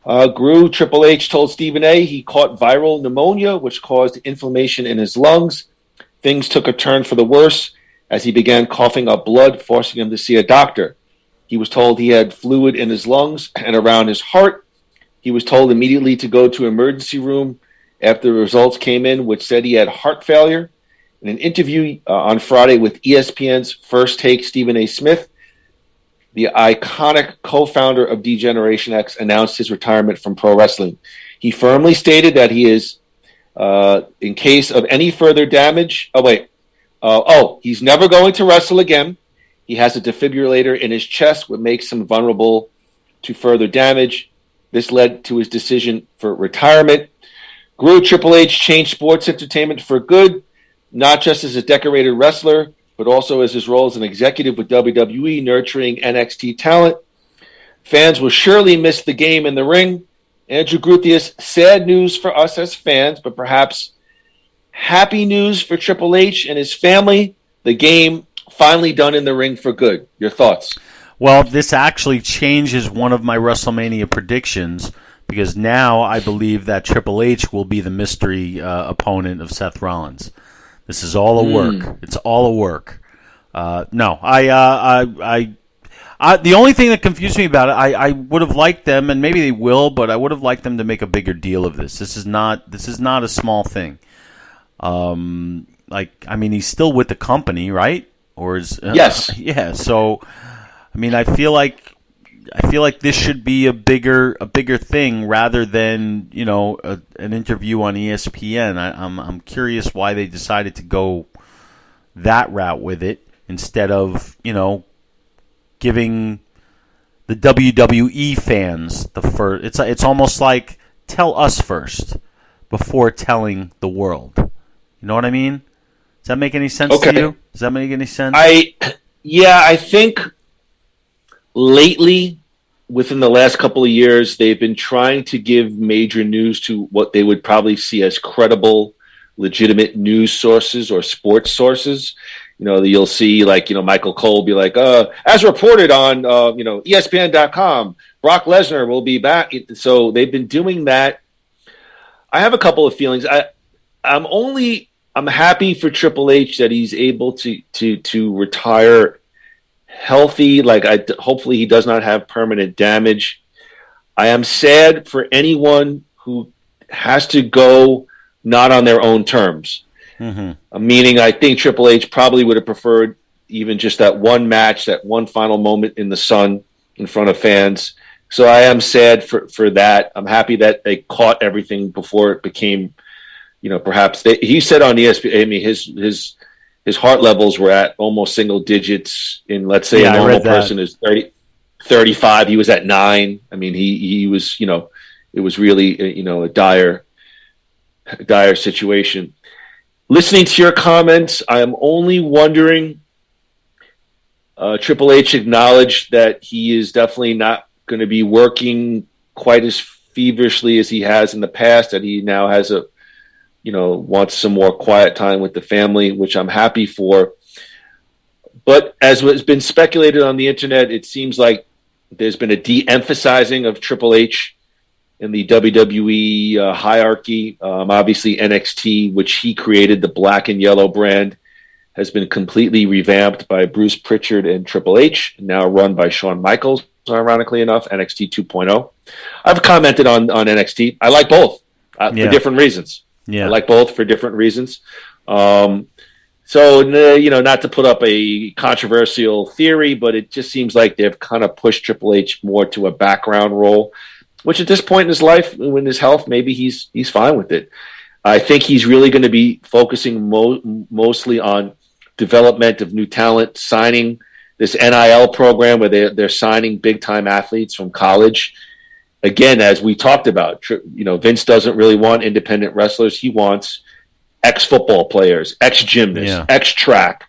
Groo, Triple H told Stephen A. he caught viral pneumonia, which caused inflammation in his lungs. Things took a turn for the worse as he began coughing up blood, forcing him to see a doctor. He was told he had fluid in his lungs and around his heart. He was told immediately to go to emergency room after the results came in, which said he had heart failure. In an interview on Friday with ESPN's First Take, Stephen A. Smith, the iconic co-founder of Degeneration X, announced his retirement from pro wrestling. He firmly stated that he is, in case of any further damage... he's never going to wrestle again. He has a defibrillator in his chest, which makes him vulnerable to further damage. This led to his decision for retirement. Groo, Triple H changed sports entertainment for good, not just as a decorated wrestler, but also as his role as an executive with WWE, nurturing NXT talent. Fans will surely miss the game in the ring. Andrew Gruthius, sad news for us as fans, but perhaps happy news for Triple H and his family. The game finally done in the ring for good. Your thoughts? Well, this actually changes one of my WrestleMania predictions because now I believe that Triple H will be the mystery opponent of Seth Rollins. This is all a work. It's all a work. No, the only thing that confused me about it, I would have liked them, and maybe they will, but I would have liked them to make a bigger deal of this. This is not a small thing. He's still with the company, right? Or is yes, yeah. So, I mean, I feel like this should be a bigger thing rather than an interview on ESPN. I'm curious why they decided to go that route with it instead of giving the WWE fans the first. It's almost like tell us first before telling the world. You know what I mean? Does that make any sense to you? Does that make any sense? I think lately, within the last couple of years, they've been trying to give major news to what they would probably see as credible, legitimate news sources or sports sources. You'll see Michael Cole be like, as reported on ESPN.com, Brock Lesnar will be back. So they've been doing that. I have a couple of feelings. I'm happy for Triple H that he's able to retire healthy. Hopefully he does not have permanent damage. I am sad for anyone who has to go not on their own terms. Mm-hmm. Meaning, I think Triple H probably would have preferred even just that one match, that one final moment in the sun in front of fans. So I am sad for that. I'm happy that they caught everything before it became, perhaps he said on ESPN, I mean, his heart levels were at almost single digits. In, let's say, a normal person is 35. He was at 9. I mean, he was, it was really, a dire situation. Listening to your comments, I am only wondering, Triple H acknowledged that he is definitely not going to be working quite as feverishly as he has in the past, that he now has wants some more quiet time with the family, which I'm happy for. But as has been speculated on the internet, it seems like there's been a de-emphasizing of Triple H in the WWE hierarchy. Obviously NXT, which he created, the black and yellow brand, has been completely revamped by Bruce Pritchard and Triple H, now run by Shawn Michaels, ironically enough, NXT 2.0. I've commented on NXT. I like both for different reasons. Yeah. I like both for different reasons. So, not to put up a controversial theory, but it just seems like they've kind of pushed Triple H more to a background role, which at this point in his life, in his health, maybe he's fine with it. I think he's really going to be focusing mostly on development of new talent, signing this NIL program where they're signing big-time athletes from college. Again, as we talked about, Vince doesn't really want independent wrestlers. He wants ex-football players, ex-gymnasts, ex-track,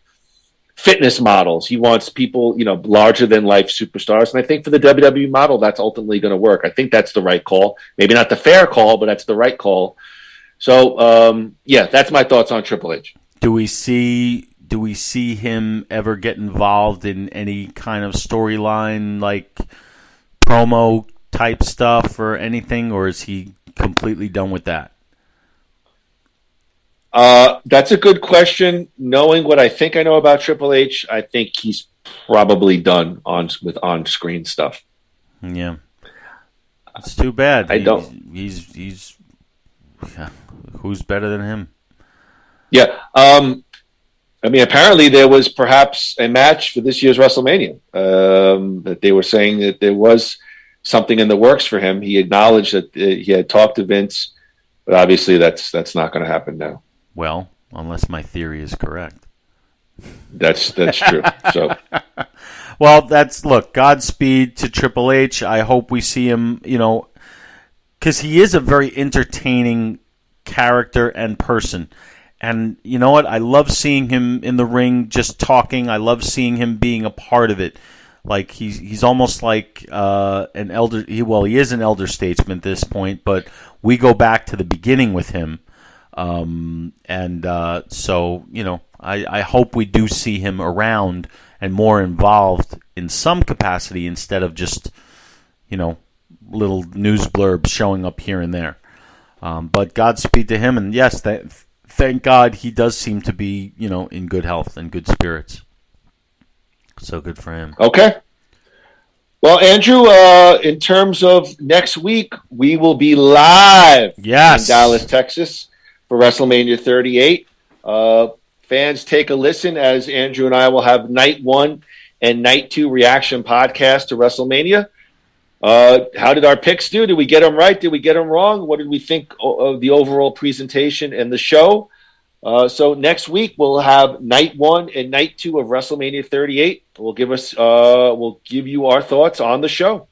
fitness models. He wants people, larger-than-life superstars. And I think for the WWE model, that's ultimately going to work. I think that's the right call. Maybe not the fair call, but that's the right call. So, that's my thoughts on Triple H. Do we see him ever get involved in any kind of storyline, like promo type stuff or anything, or is he completely done with that? That's a good question. Knowing what I think I know about Triple H, I think he's probably done with on-screen stuff. Yeah, it's too bad. He's who's better than him? Yeah. Apparently there was perhaps a match for this year's WrestleMania. That they were saying that there was something in the works for him. He acknowledged that he had talked to Vince, but obviously that's not going to happen now. Well, unless my theory is correct. That's true. So, well, look, Godspeed to Triple H. I hope we see him, because he is a very entertaining character and person. And you know what? I love seeing him in the ring just talking. I love seeing him being a part of it. Like he's almost like an elder. He is an elder statesman at this point, but we go back to the beginning with him, so I hope we do see him around and more involved in some capacity instead of just little news blurbs showing up here and there. But Godspeed to him, and yes, thank God he does seem to be in good health and good spirits. So good for him. Okay. Well, Andrew, in terms of next week, we will be live in Dallas, Texas for WrestleMania 38. Fans, take a listen as Andrew and I will have Night 1 and Night 2 reaction podcast to WrestleMania. How did our picks do? Did we get them right? Did we get them wrong? What did we think of the overall presentation and the show? So next week we'll have Night 1 and Night 2 of WrestleMania 38. We'll give you our thoughts on the show.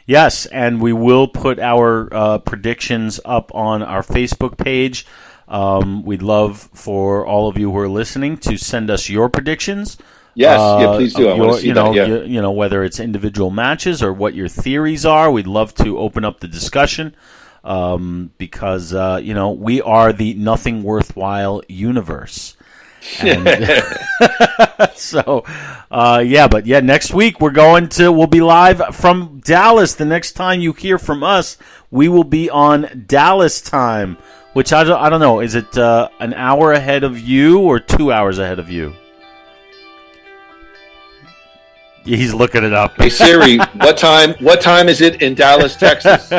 Yes, and we will put our predictions up on our Facebook page. We'd love for all of you who are listening to send us your predictions. Yes, please do. I want to see that. Yeah. Whether it's individual matches or what your theories are, we'd love to open up the discussion. Because we are the nothing worthwhile universe. And next week we'll be live from Dallas. The next time you hear from us, we will be on Dallas time, which I don't know. Is it an hour ahead of you or 2 hours ahead of you? He's looking it up. Hey Siri, what time is it in Dallas, Texas?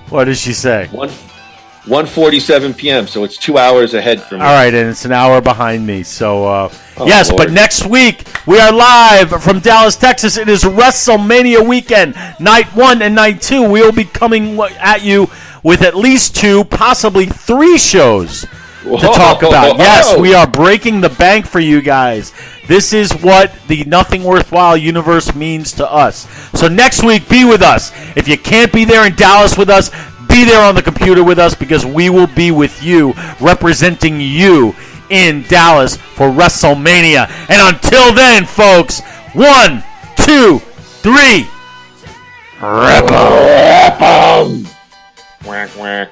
What does she say? 1:47 p.m., so it's 2 hours ahead from me. All right, and it's an hour behind me. So, yes, Lord. But next week, we are live from Dallas, Texas. It is WrestleMania weekend, Night 1 and Night 2. We will be coming at you with at least 2, possibly 3 shows to talk about. Yes, we are breaking the bank for you guys. This is what the Nothing Worthwhile universe means to us. So next week, be with us. If you can't be there in Dallas with us, be there on the computer with us because we will be with you, representing you in Dallas for WrestleMania. And until then, folks, 1, 2, 3. Rip 'em. Whack, whack.